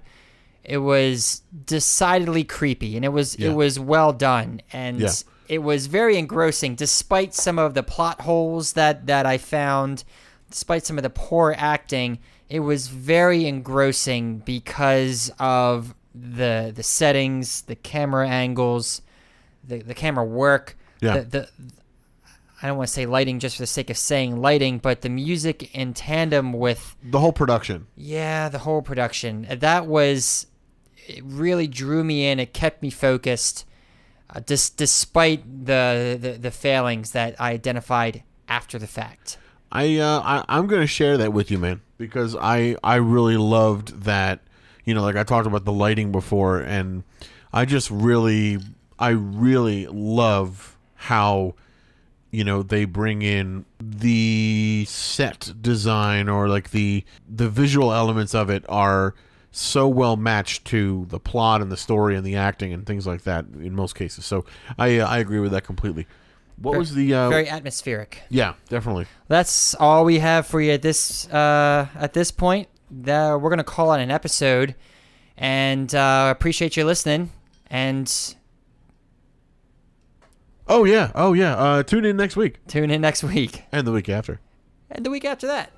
it was decidedly creepy, and it was well done, and it was very engrossing despite some of the plot holes that I found, despite some of the poor acting. It was very engrossing because of the settings, the camera angles, the camera work, I don't want to say lighting just for the sake of saying lighting, but the music in tandem with the whole production. Yeah, the whole production. It really drew me in. It kept me focused, despite the failings that I identified after the fact. I'm going to share that with you, man, because I really loved that. Like I talked about the lighting before, and I really love how they bring in the set design, or like the visual elements of it are so well matched to the plot and the story and the acting and things like that in most cases. So I agree with that completely. What was the very atmospheric? Yeah, definitely. That's all we have for you at this point. We're gonna call it an episode, and appreciate you listening. And Oh yeah. Tune in next week. And the week after. And the week after that.